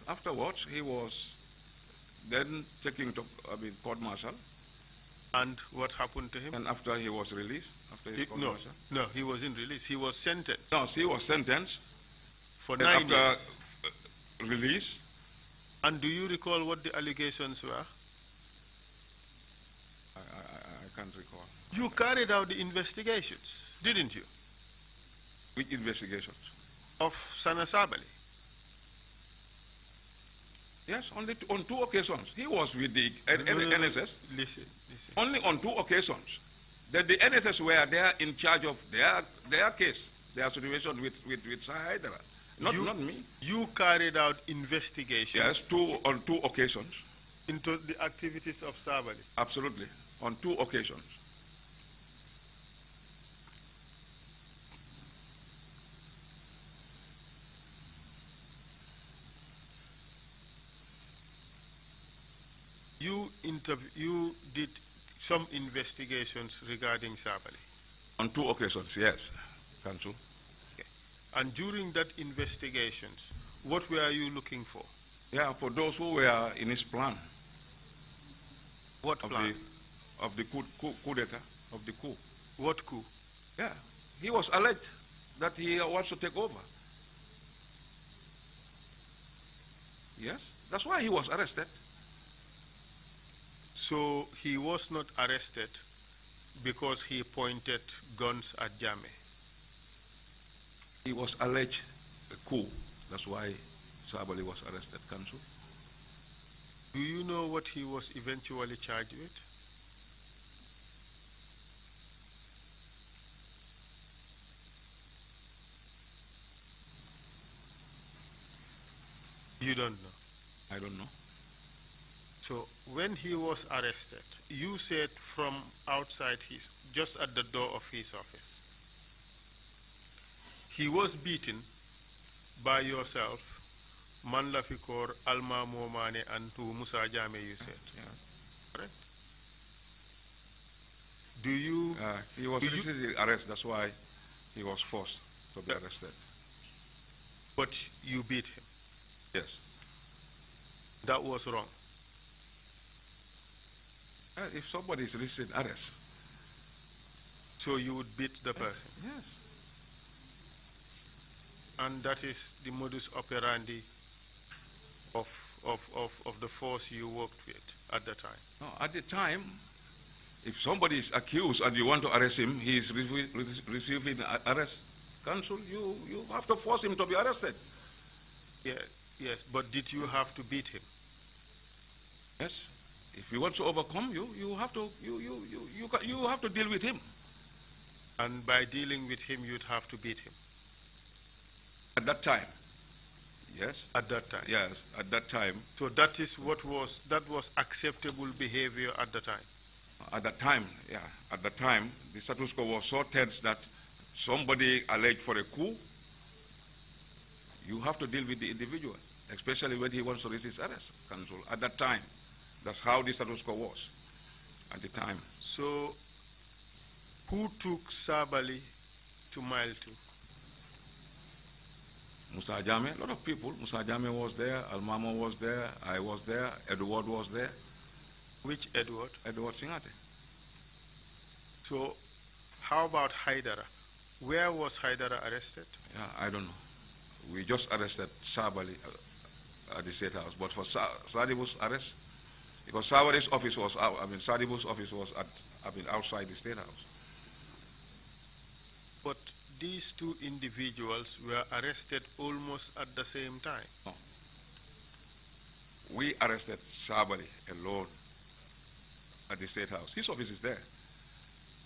Afterwards, he was then taken to court martial. And what happened to him? And after he was released, after his court martial. No, he wasn't released. He was sentenced No, he was sentenced. for Then 9 after years. release, And do you recall what the allegations were? I can't recall. You carried out the investigations, didn't you, Which investigations? of Sana Sabali? Yes, on 2 occasions. He was with the NSS. Listen. Only on 2 occasions. That the NSS were there in charge of their case, their situation with Haidara. Not me. You carried out investigations Yes, on 2 occasions. into the activities of Sabali. Absolutely. On 2 occasions. You did some investigations regarding Sabali. On 2 occasions, yes, Counsel. And during that investigations, what were you looking for? Yeah, for those who were in his plan What of plan? the coup d'etat, of the coup. What coup? Yeah, he was alleged that he wants to take over. Yes, that's why he was arrested. So he was not arrested because he pointed guns at Jame. He was alleged a coup. That's why Sabali was arrested, Counsel. Do you know what he was eventually charged with? You don't know. I don't know. So when he was arrested, you said from outside just at the door of his office, he was beaten by yourself, Man Lafikor, Alma Momane, and to Musa Jame, you said. Yeah. Correct? Do you... He was recently arrested, that's why he was forced to be arrested. But you beat him. Yes. That was wrong. If somebody is recently arrested. So you would beat the person? Yes. And that is the modus operandi of the force you worked with at the time? No, at the time, if somebody is accused and you want to arrest him, he is receiving arrest counsel, you have to force him to be arrested. Yeah, yes, but did you have to beat him? Yes. If you want to overcome you have to deal with him. And by dealing with him, you'd have to beat him? At that time. Yes. At that time? Yes, at that time. So that is what was acceptable behavior at the time? At that time, yeah. At that time, the status quo was so tense that somebody alleged for a coup, you have to deal with the individual, especially when he wants to resist arrest counsel. At that time, that's how the status quo was at the time. So, who took Sabali to Mile 2? Musa Jame, a lot of people. Musa Jame was there, Almamo was there, I was there, Edward was there. Which Edward? Edward Singate. So, how about Haidara? Where was Haidara arrested? Yeah, I don't know. We just arrested Sabali at the State House. But for Sadibu's arrest, because Sabali's office was out, Sadibu's office was outside the State House. But these two individuals were arrested almost at the same time. No. We arrested Sabali alone at the State House. His office is there.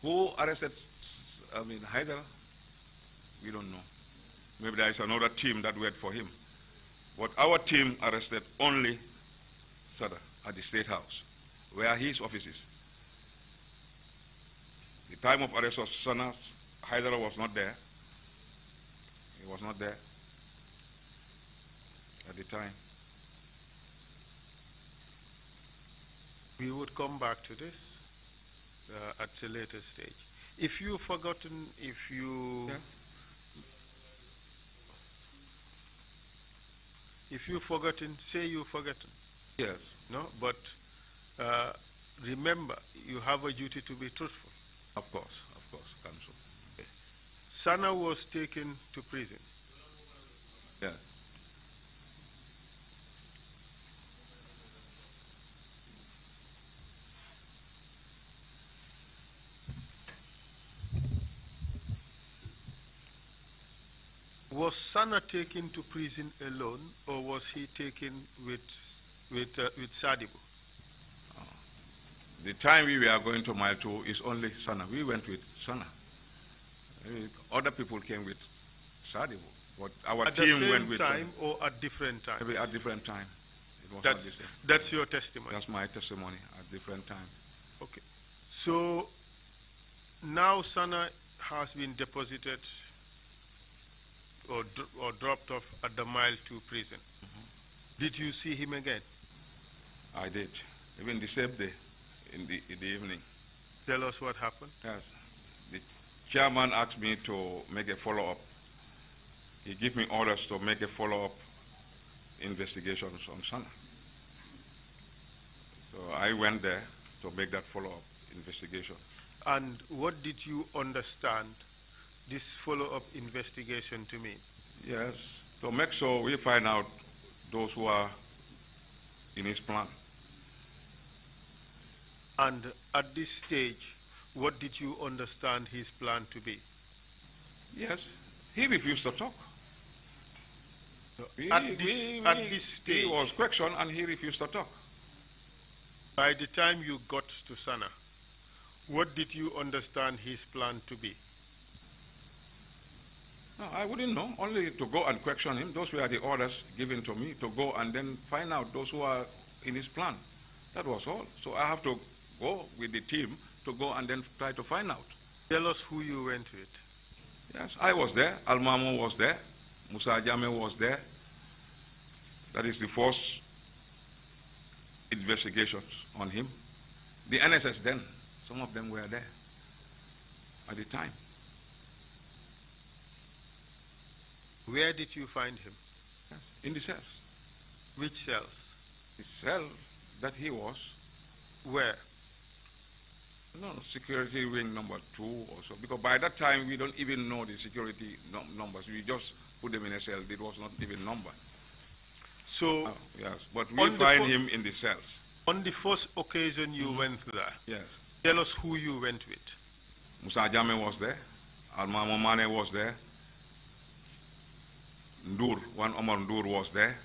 Who arrested, Haidara? We don't know. Maybe there is another team that went for him. But our team arrested only Sada at the State House, where his office is. The time of arrest was Sana. Haidara was not there. He was not there at the time. We would come back to this at a later stage. If you've forgotten, Yeah. If you've forgotten, say you've forgotten. Yes. No, but remember, you have a duty to be truthful. Of course, counsel. Sana was taken to prison. Yeah. Was Sana taken to prison alone, or was he taken with Sadibu? The time we were going to Mile 2 is only Sana. We went with Sana. Other people came with Sadibu, but our team went with... At the same time or at different times? Maybe at different time. It was not the same. That's your testimony? That's my testimony, at different time. Okay. So now Sana has been deposited or dropped off at the Mile 2 prison. Did you see him again? I did. Even the same day, in the evening. Tell us what happened. Yes. The chairman asked me to make a follow-up. He gave me orders to make a follow-up investigations on Sana. So I went there to make that follow-up investigation. And what did you understand this follow-up investigation to mean? Yes, to make sure we find out those who are in his plan. And at this stage, what did you understand his plan to be? Yes, he refused to talk. At this stage, he was questioned and he refused to talk. By the time you got to Sana, what did you understand his plan to be? No, I wouldn't know, only to go and question him. Those were the orders given to me, to go and then find out those who are in his plan. That was all. So I have to go with the team to go and then try to find out. Tell us who you went with. Yes, I was there. Almamo was there. Musa Jame was there. That is the first investigations on him. The NSS then, some of them were there at the time. Where did you find him? Yes, in the cells. Which cells? The cell that he was. Where? No, security wing number 2 or so. Because by that time, we don't even know the security numbers. We just put them in a cell. It was not even numbered. So, yes, but we find him in the cells. On the first occasion you went there, Yes. tell us who you went with. Musa Jame was there. Almamo Mane was there. Ndur, one Omar Ndur was there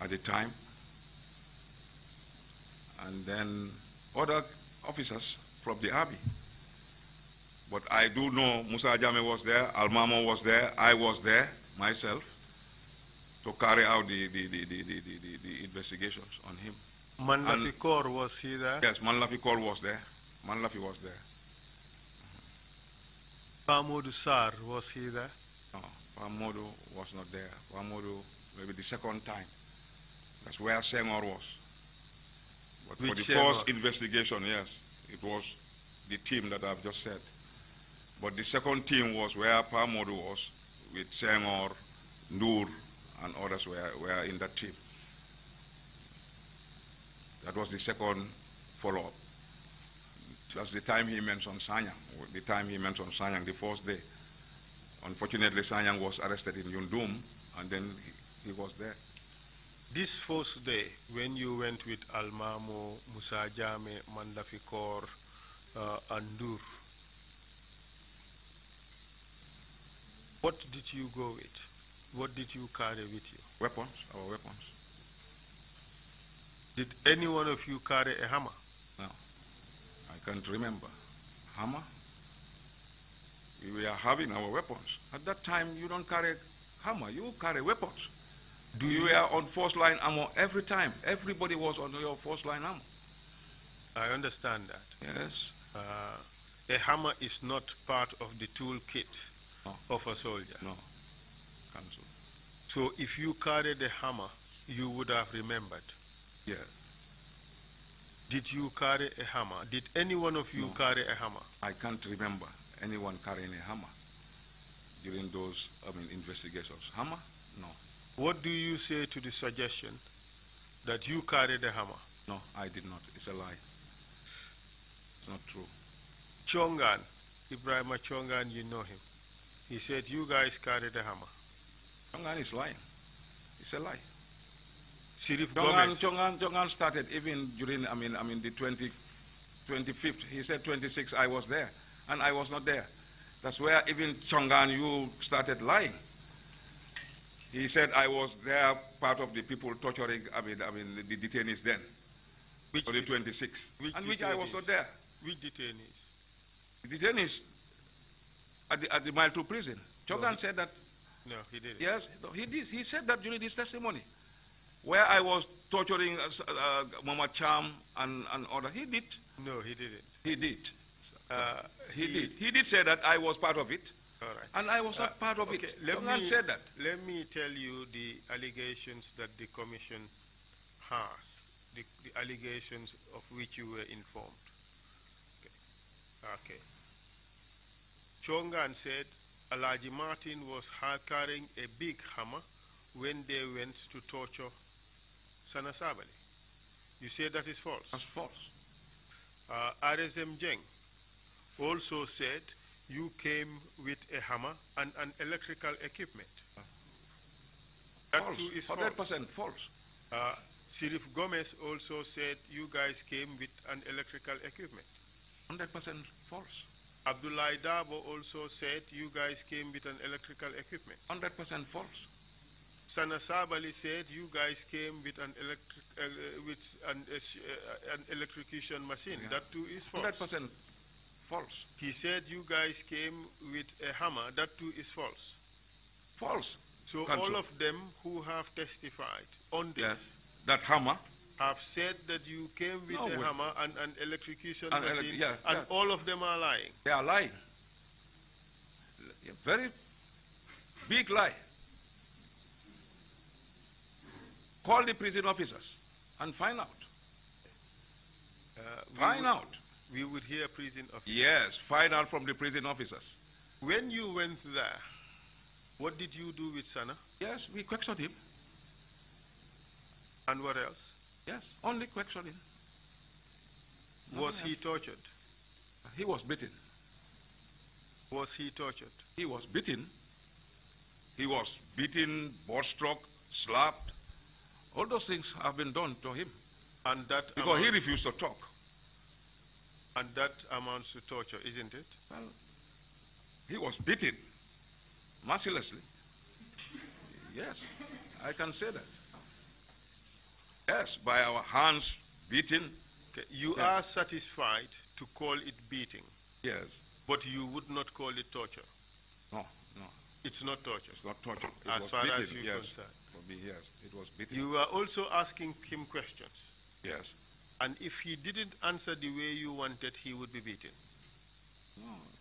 at the time. And then other officers from the army. But I do know Musa Jame was there, Almamo was there, I was there myself to carry out the investigations on him. Manlafi Kaur, was he there? Yes, Manlafi Kaur was there. Manlafi was there. Pamodu Sar, was he there? No, Pamodu was not there. Pamodu, maybe the second time. That's where Senghor was. But for the first investigation, yes, it was the team that I've just said. But the second team was where Pamodu was with Senghor, Ndur, and others were in that team. That was the second follow-up. That's the time he mentioned Sanyang. The time he mentioned Sanyang, the first day. Unfortunately, Sanyang was arrested in Yundum, and then he was there. This first day, when you went with Almamo, Musa Jame, Manlafi Kaur, and Ndur, what did you go with? What did you carry with you? Weapons, our weapons. Did any one of you carry a hammer? No, I can't remember. Hammer? We were having our weapons. At that time, you don't carry hammer, you carry weapons. You were on first line ammo every time. Everybody was on your first line ammo. I understand that. Yes. A hammer is not part of the toolkit of a soldier. No. Cancel. So if you carried a hammer, you would have remembered. Yeah. Did you carry a hammer? Did any one of you carry a hammer? I can't remember anyone carrying a hammer during those investigations. Hammer? No. What do you say to the suggestion that you carried a hammer? No, I did not. It's a lie. It's not true. Chongan, Ibrahim Chongan, you know him. He said you guys carried a hammer. Chongan is lying. It's a lie. Sirif Gomez. Chongan started even during, the 25th. He said 26, I was there. And I was not there. That's where even Chongan, you started lying. He said I was there, part of the people torturing, the detainees then. Which on the 26th. Which I was not there. Which detainees? The detainees at the Mile 2 prison. Chongan said that. No, he didn't. Yes, no, he did. He said that during his testimony. Where I was torturing Mama Cham and others. He did. No, he didn't. He did. He did. He did say that I was part of it. All right. And I was not part of it. Chongan said that. Let me tell you the allegations that the commission has, the allegations of which you were informed. Okay. Chongan said Alaji Martin was carrying a big hammer when they went to torture Sana Sabali. You say that is false? That's false. RSM Jeng also said you came with a hammer and an electrical equipment. That False. too is 100% false. false. Sirif Gomez also said you guys came with an electrical equipment. 100% false. Abdullah Dabo also said you guys came with an electrical equipment. 100% false. Sana Sabali said you guys came with an electrocution machine. Yeah. That too is false. 100% false. He said you guys came with a hammer. That too is false. False. So Cancel. all of them who have testified on this Yes. That hammer. have said that you came with a hammer and an electrocution And machine, yeah. all of them are lying. They are lying. A very big lie. Call the prison officers and find out. Find out. We would hear prison officers. Yes, find out from the prison officers. When you went there, what did you do with Sana? Yes, we questioned him. And what else? Yes, only questioning. Was he tortured? He was beaten. Was he tortured? He was beaten. He was beaten, board struck, slapped. All those things have been done to him. And that Because he refused to talk. And that amounts to torture, isn't it? Well, he was beaten mercilessly. Yes, I can say that. Yes, by our hands beaten. Okay. You are satisfied to call it beating, Yes. but you would not call it torture. No. It's not torture. It's not torture. It As was far beaten, as you're yes. concerned. For me, yes, it was beaten. You were also asking him questions. Yes. And if he didn't answer the way you wanted, he would be beaten.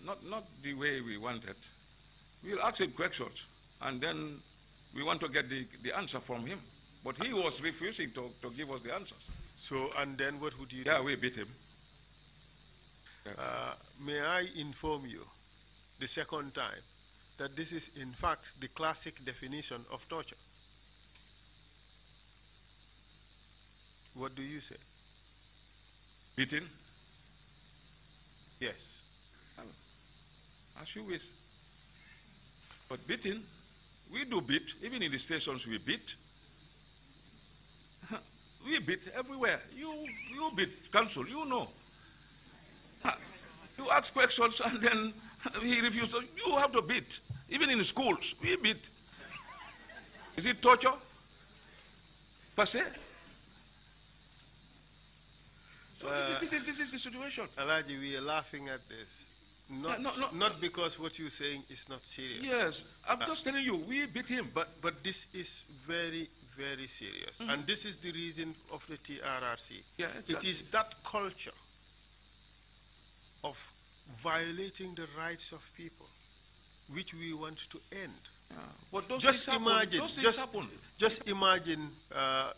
No, not the way we wanted. We'll ask him questions, and then we want to get the answer from him. But he was refusing to give us the answers. So, and then what would you do? Yeah, we beat him. May I inform you, the second time, that this is in fact the classic definition of torture? What do you say? Beaten? Yes. As you wish. But beating, we do beat. Even in the stations we beat. We beat everywhere. You beat council, you know. You ask questions and then he refuses. You have to beat. Even in schools, we beat. Is it torture? Per se? So this is the situation. Alaji, we are laughing at this. Not because what you're saying is not serious. Yes, I'm just telling you, we beat him. But this is very, very serious. And this is the reason of the TRRC. Yeah, exactly. It is that culture of violating the rights of people which we want to end. Yeah. But those Just things imagine, happen. Those things happen. just imagine,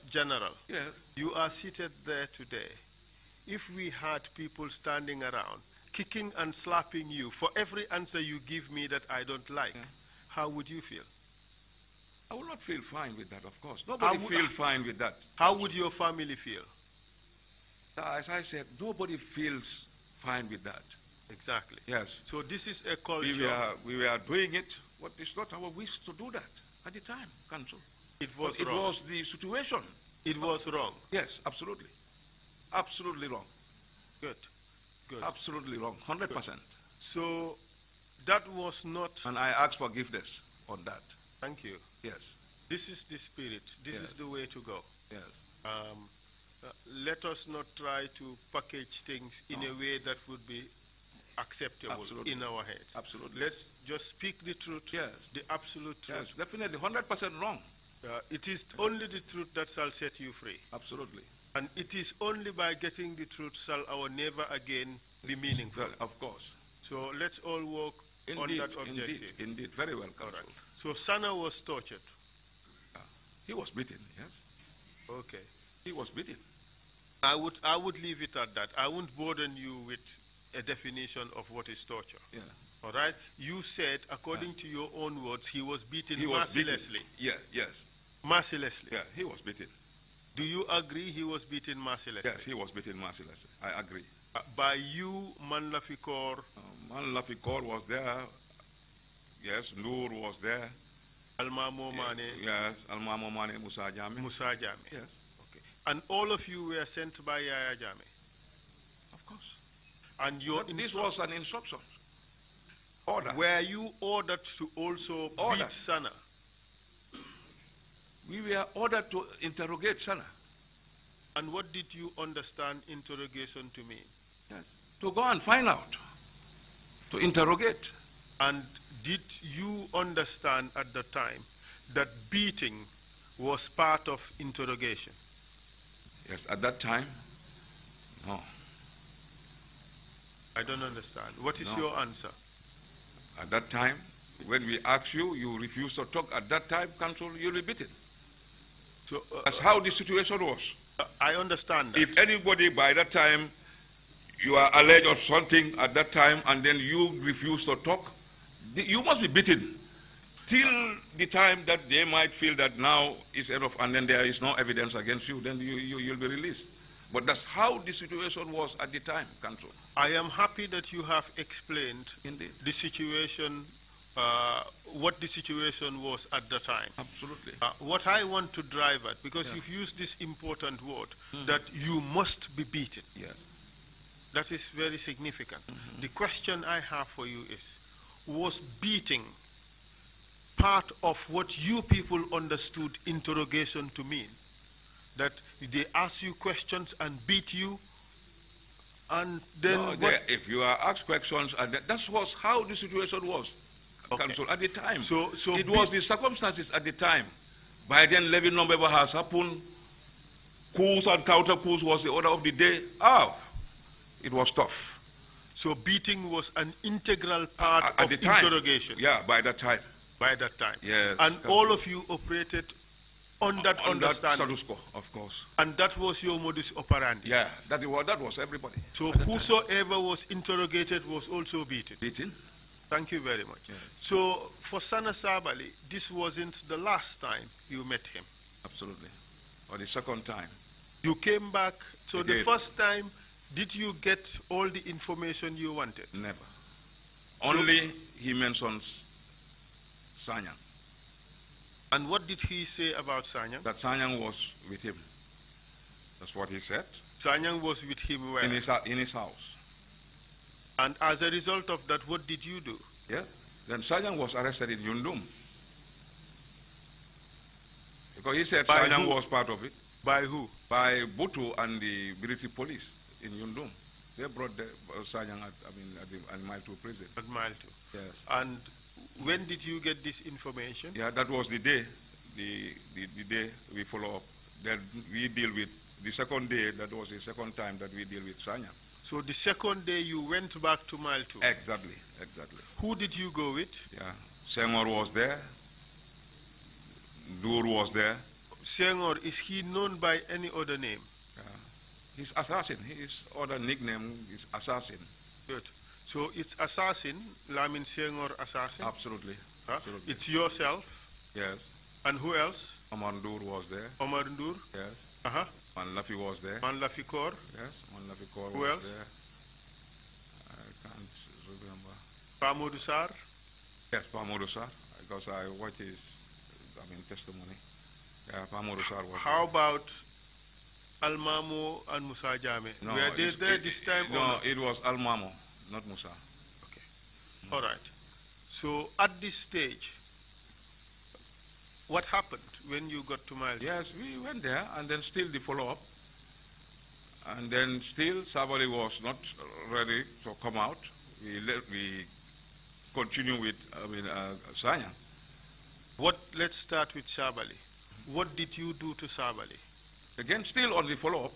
General, Yeah. you are seated there today. If we had people standing around, kicking and slapping you for every answer you give me that I don't like, how would you feel? I will not feel fine with that, of course. Nobody feels fine with that. How would your family feel? As I said, nobody feels fine with that. Exactly. Yes. So this is a culture. We were doing it, but it's not our wish to do that at the time, Council. It was But wrong. It was the situation. It was wrong. Yes, absolutely. Absolutely wrong. Good. Good. Absolutely wrong. 100%. So that was not. And I ask forgiveness on that. Thank you. Yes. This is the spirit. This is the way to go. Yes. Let us not try to package things in a way that would be acceptable Absolutely. in our heads. Absolutely. Let's just speak the truth, Yes. the absolute truth. Yes, definitely. 100% wrong. It is only the truth that shall set you free. Absolutely. And it is only by getting the truth shall our never again be meaningful. Well, of course. So let's all work on that objective. Indeed. Very well, All Council. right. So Sana was tortured. He was beaten, yes. Okay. He was beaten. I would leave it at that. I won't burden you with a definition of what is torture. Yeah. All right? You said, according to your own words, he was beaten He was mercilessly. beaten. Yeah, yes. Mercilessly. Yeah, he was beaten. Do you agree he was beaten mercilessly? Yes, he was beaten mercilessly. I agree. By you, Manlafikor, Man Lafikor was there. Yes, Noor was there. Almamo Mane, Yes, Almamo Mane Musa Jame. Musa Jame. Yes, Okay. And all of you were sent by Yaya Jame. of course. And your But this was an instruction. Order. were you ordered to also Order. beat Sana? We were ordered to interrogate Sana. And what did you understand interrogation to mean? Yes. To go and find out. To interrogate. And did you understand at the time that beating was part of interrogation? Yes, at that time, no. I don't understand. What is No. your answer? At that time, When we ask you, you refuse to talk at that time, counsel, you'll be beaten. So, That's how the situation was. I understand that. If anybody by that time, you are alleged of something at that time, and then you refuse to talk, you must be beaten till the time that they might feel that now is enough, and then there is no evidence against you, then you'll be released. But that's how the situation was at the time, counsel. I am happy that you have explained Indeed. the situation, what the situation was at the time. Absolutely. What I want to drive at, because you've used this important word, that you must be beaten. Yes. That is very significant. The question I have for you is, was beating part of what you people understood interrogation to mean? That they ask you questions and beat you, and then No, if you are asked questions, and that was how the situation was, counsel, at the time. So it was the circumstances at the time. By then, levy number has happened. Coups and counter coups was the order of the day. It was tough. So beating was an integral part at of the time. interrogation. Yeah, by that time. By that time. Yes. And all of you operated on that On that understanding. status quo, of course. And that was your modus operandi. Yeah, that was everybody. So whosoever was interrogated was also beaten. Beaten. Thank you very much. Yeah. So for Sana Sabali, this wasn't the last time you met him. Absolutely. Or the second time. You came back. So the Again. first time, did you get all the information you wanted? Never. Only he mentions Sanyang. And what did he say about Sanyang? That Sanyang was with him. That's what he said. Sanyang was with him where? In his house. And as a result of that, what did you do? Yeah. Then Sanyang was arrested in Yundum. Because he said By Sanyang who? was part of it. By who? By Butu and the British police in Yundum. They brought the Sanyang at Mile 2 prison. At Mile 2. Yes. And when did you get this information? Yeah, that was the day, the day we follow up. Then we deal with, the second day, that was the second time that we deal with Sanyang. So the second day you went back to Mile 2? Exactly. Who did you go with? Yeah. Senghor was there. Dur was there. Senghor, is he known by any other name? He's Assassin. His other nickname is Assassin. Good. So it's Assassin, Lamin Senghor Assassin? Absolutely. Absolutely. It's yourself? Yes. And who else? Omar Ndur was there. Omar Ndur? Yes. Uh-huh. Man Lafi was there. Man Lafikor? Yes. Man Lafi Kaur Who was else? there. I can't remember. Pamodu Sar? Yes, Pamodu Sar, because I watch his, testimony. Yeah, Pamodu Sar was How about Almamo and Musa Jame? there. No, Were they it's- there this time or No, not? it was Almamo, not Musa. Okay. All right. So at this stage, what happened when you got to Mile 2? Yes, we went there, and then still the follow-up. And then still Sabali was not ready to come out. We continue with Sanyang. Let's start with Sabali. What did you do to Sabali? Again, still on the follow-up.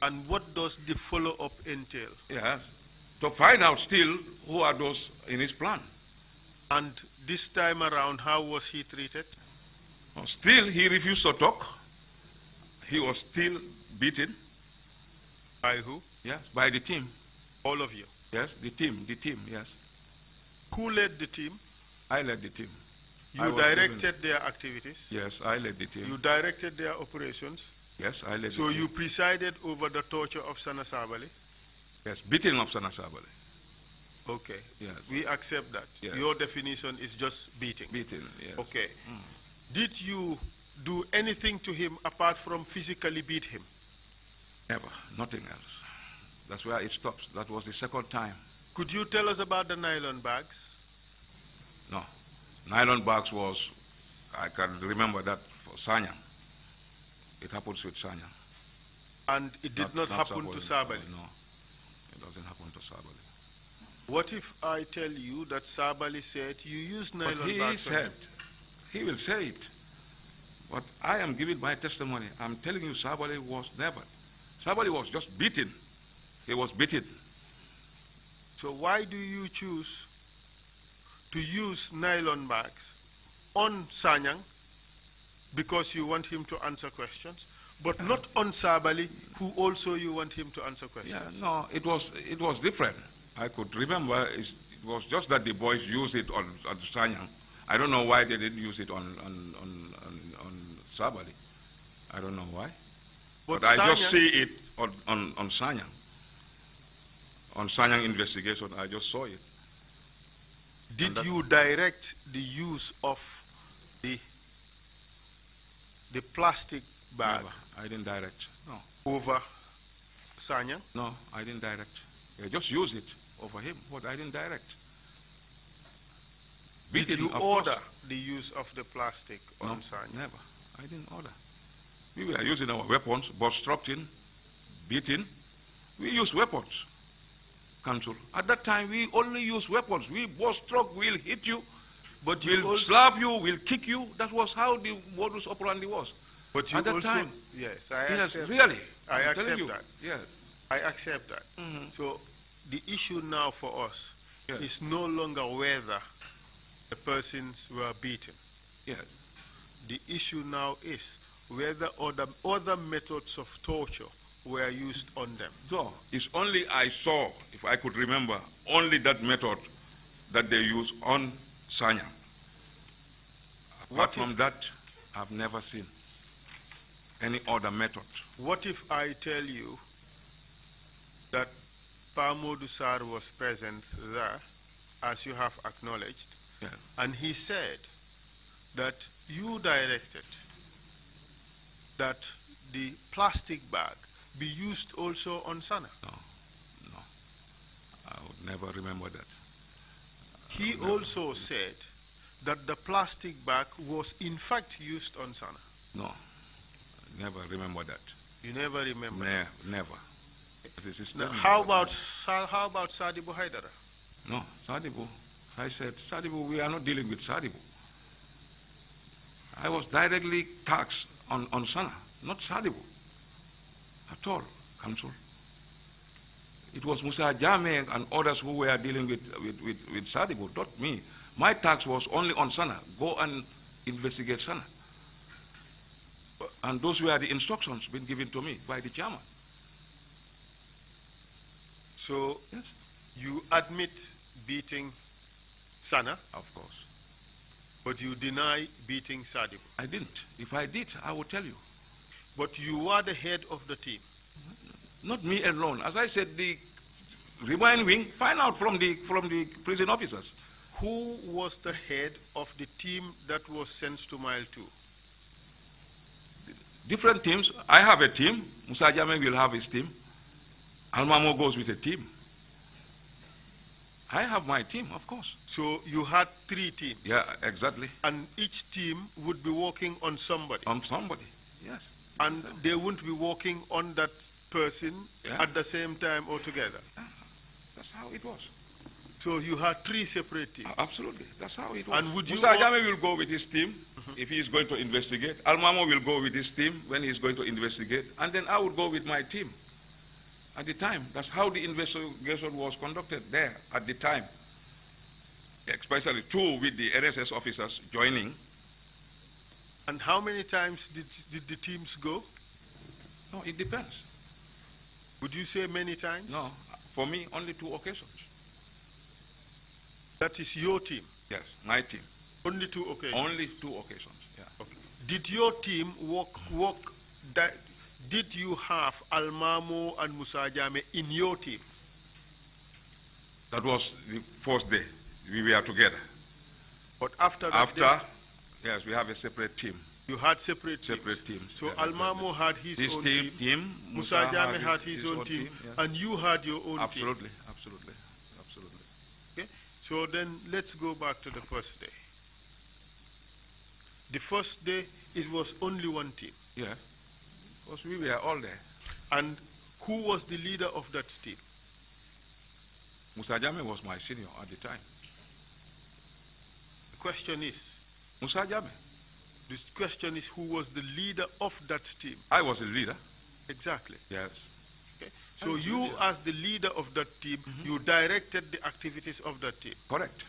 And what does the follow-up entail? Yes, to find out still who are those in his plan. And this time around, how was he treated? Still, he refused to talk. He was still beaten. By who? Yes, by the team. All of you. Yes, the team, yes. Who led the team? I led the team. I You was directed their activities? Yes, I led the team. You directed their operations? Yes, I led So the team. you presided over the torture of Sana Sabali? Yes, beating of Sana Sabali. Okay. Yes. We accept that. Yes. Your definition is just beating. Beating, yes. Okay. Did you do anything to him apart from physically beat him? Never, nothing else. That's where it stops. That was the second time. Could you tell us about the nylon bags? No. Nylon bags was, I can remember that for Sanyang. It happens with Sanyang. And it did not happen to Sabali? No, it doesn't happen to Sabali. What if I tell you that Sabali said you used nylon But he bags on said, him? he will say it. But I am giving my testimony. I'm telling you, Sabali was never. Sabali was just beaten. He was beaten. So why do you choose to use nylon bags on Sanyang because you want him to answer questions, but not on Sabali, who also you want him to answer questions? Yeah, no, it was different. I could remember it was just that the boys used it on Sanyang. I don't know why they didn't use it on Sabali. I don't know why. But I just see it on Sanyang. On Sanyang investigation, I just saw it. Did you direct the use of the plastic bag? Never. I didn't direct. No. Over Sanyang? No, I didn't direct. I just used it over him, but I didn't direct. Did you order the use of the plastic on Sanyang? Never. I didn't order. We were using our weapons, obstructing, beating. We use weapons, Council. At that time, we only use weapons. We obstruct, we'll hit you, but we'll slap you, we'll kick you. That was how the modus operandi was. But you at that also, time, yes, I accept really. That. I accept that. Yes. I accept that. So the issue now for us is no longer whether the persons were beaten. Yes. The issue now is whether other methods of torture were used on them. So it's only I saw, if I could remember, only that method that they use on Sanyang. Apart from that, I've never seen any other method. What if I tell you that Pamodu Sar was present there, as you have acknowledged, and he said that you directed that the plastic bag be used also on Sana? No, no. I would never remember that. He also said that the plastic bag was in fact used on Sana. No, I never remember that. You never remember? Never. Now, how about Sadibu Haidara? No, Sadibu. I said, Sadibu, we are not dealing with Sadibu. I was directly taxed on Sana, not Sadibu at all, Council. It was Musa Jame and others who were dealing with Sadibu, not me. My tax was only on Sana. Go and investigate Sana. And those were the instructions being given to me by the chairman. So, yes, you admit beating Sana? Of course. But you deny beating Sadibu? I didn't. If I did, I would tell you. But you were the head of the team? Not me alone. As I said, the remand wing, find out from the prison officers. Who was the head of the team that was sent to Mile 2? Different teams. I have a team. Musa Jame will have his team. Almamo goes with a team. I have my team, of course. So you had 3 teams? Yeah, exactly. And each team would be working on somebody? On somebody, yes. And they wouldn't be working on that person at the same time or together? Yeah. That's how it was. So you had 3 separate teams? Absolutely. That's how it was. And would you Musa Jame will go with his team if he is going to investigate. Almamo will go with his team when he is going to investigate. And then I would go with my team. At the time, that's how the investigation was conducted there at the time. Especially 2 with the NSS officers joining. And how many times did the teams go? No, it depends. Would you say many times? No, for me, only 2 occasions. That is your team? Yes, my team. Only 2 occasions? Only 2 occasions, yeah. Okay. Did your team did you have Almamo and Musa Jame in your team? That was the first day. We were together. But after that yes, we have a separate team. You had separate teams. So Almamo had his own team. Musa Jame had his own team. Yes. And you had your own team. Absolutely. Okay. So then let's go back to the first day. The first day, it was only one team. Yeah. Because we were all there. And who was the leader of that team? Musa Jame was my senior at the time. The question is? Musa Jame. The question is, who was the leader of that team? I was a leader. Exactly. Yes. Okay. So you, as the leader of that team, you directed the activities of that team? Correct.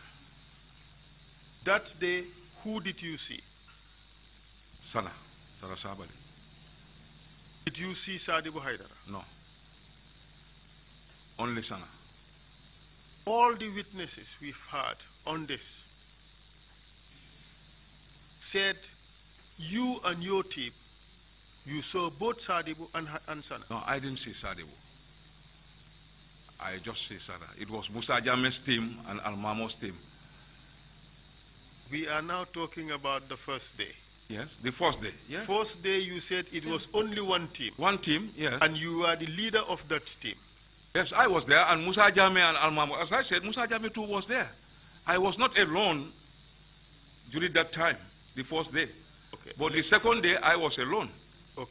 That day, who did you see? Sana Sabali. Did you see Sadibu Haidara? No. Only Sana. All the witnesses we've heard on this said you and your team, you saw both Sadibu and Sana. No, I didn't see Sadibu. I just see Sana. It was Musa Jame's team and Almamo's team. We are now talking about the first day. Yes, the first day. Yes. First day you said it was only one team. One team, yes. And you were the leader of that team. Yes, I was there, and Musa Jame and Almamo. As I said, Musa Jame too was there. I was not alone during that time, the first day. Okay. But the second day, I was alone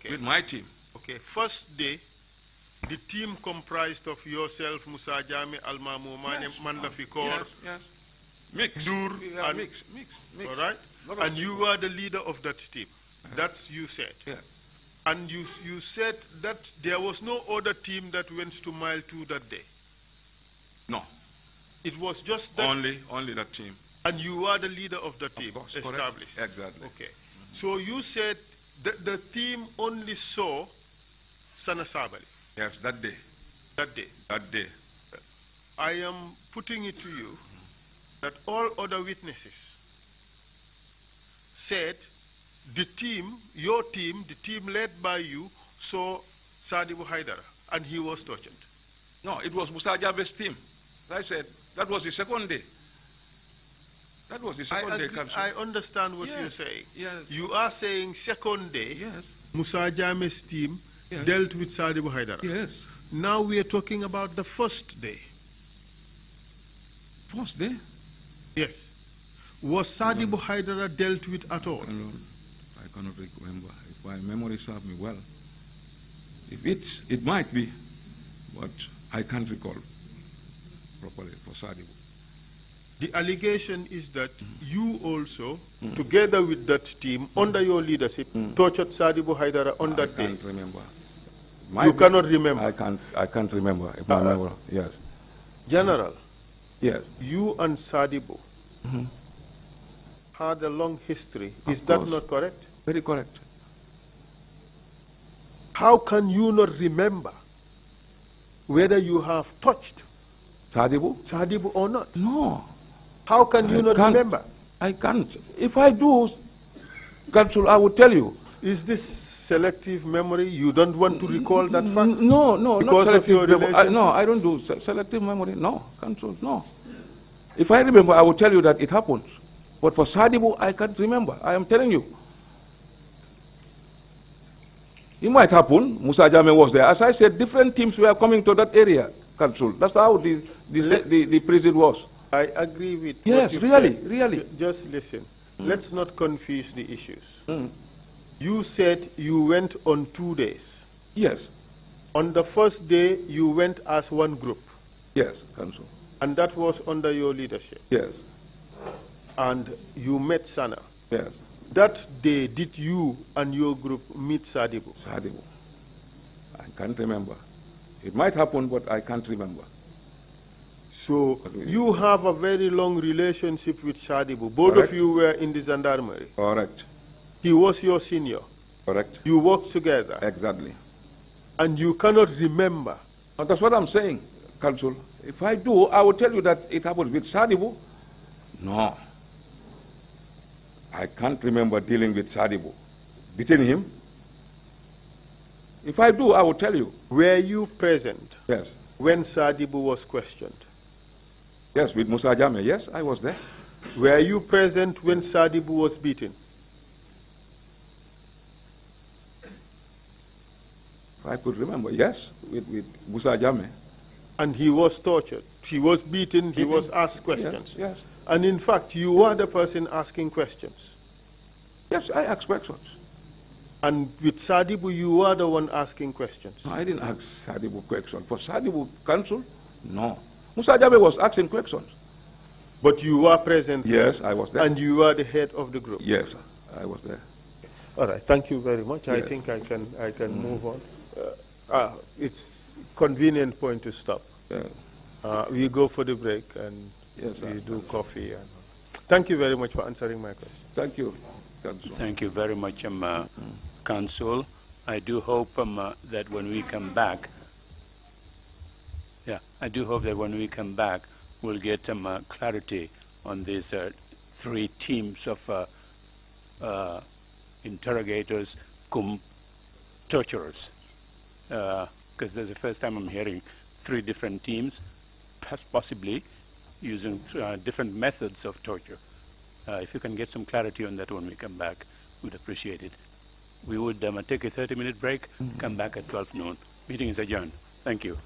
with my team. Okay, first day, the team comprised of yourself, Musa Jame, Almamo, Mandafikor. Yes, yes. Mix. Dur, yeah, and mix. All right? And you were the leader of that team. That's you said. Yeah. And you said that there was no other team that went to Mile 2 that day. No. It was just that. Only that team. And you were the leader of the team, Of course, established. correct. Exactly. Okay. So you said that the team only saw Sana Sabali. Yes, that day. That day. That day. I am putting it to you that all other witnesses said the team, your team, the team led by you, saw Sadibu Haidara, and he was tortured. No, it was Musa Jabe's team. As I said, that was the second day. That was the second day, Council. I understand what you're saying. Yes. You are saying second day, Yes. Musa Jame's team Yes. dealt with Sadibu Haidara. Yes. Now we are talking about the first day. First day? Yes. Was Sadibu Haidara dealt with at all? I cannot remember. If my memory serves me well. If it might be, but I can't recall properly for Sadibu. The allegation is that you also, together with that team, under your leadership, tortured Sadibu Haidara on that day. I can't remember. You cannot remember? I can't remember. If my memory, yes. General, Yes. you and Sadibu had a long history. Is Of that course. not correct? Very correct. How can you not remember whether you have touched Sadibu or not? No. How can you not can't. remember? I can't. If I do, Council, I will tell you. Is this selective memory? You don't want to recall that fact? No, Because not of your selective memory. relationship? No, I don't do selective memory. No, Council, no. If I remember, I will tell you that it happened. But for Sadibu, I can't remember. I am telling you. It might happen. Musa Jame was there. As I said, different teams were coming to that area, Council. That's how the prison was. I agree with Yes, what you really, said. really. Just listen. Let's not confuse the issues. You said you went on 2 days. Yes, On the first day, you went as one group, yes, Council. and that was under your leadership. Yes, And you met Sana. yes. That day, did you and your group meet Sadibu? Sadibu. I can't remember. It might happen, but I can't remember. So you have a very long relationship with Sadibu. Both Correct. of you were in the gendarmerie. Correct. He was your senior. Correct. You worked together. Exactly. And you cannot remember. Now, that's what I'm saying, Council. If I do, I will tell you that it happened with Sadibu. No. I can't remember dealing with Sadibu. Beating him. If I do, I will tell you. Were you present Yes. when Sadibu was questioned? Yes, with Musa Jame. Yes, I was there. Were you present when Sadibu was beaten? If I could remember, yes, with Musa Jame. And he was tortured. He was beaten. He was asked questions. Yes. And in fact, you were the person asking questions. Yes, I asked questions. And with Sadibu, you were the one asking questions. No, I didn't ask Sadibu questions. For Sadibu Council, no. Musa Jame was asking questions. But you were present. Yes, I was there. And you were the head of the group. Yes, I was there. All right. Thank you very much. I Yes. think I can move on. It's convenient point to stop. Yeah. We go for the break and Yes, we sir. do coffee. And Thank you very much for answering my question. Thank you, Council. Thank you very much, Council. I do hope that when we come back, we'll get clarity on these 3 teams of interrogators cum torturers. Because that's the first time I'm hearing 3 different teams, possibly using different methods of torture. If you can get some clarity on that when we come back, we'd appreciate it. We would take a 30-minute break, come back at 12 noon. Meeting is adjourned. Thank you.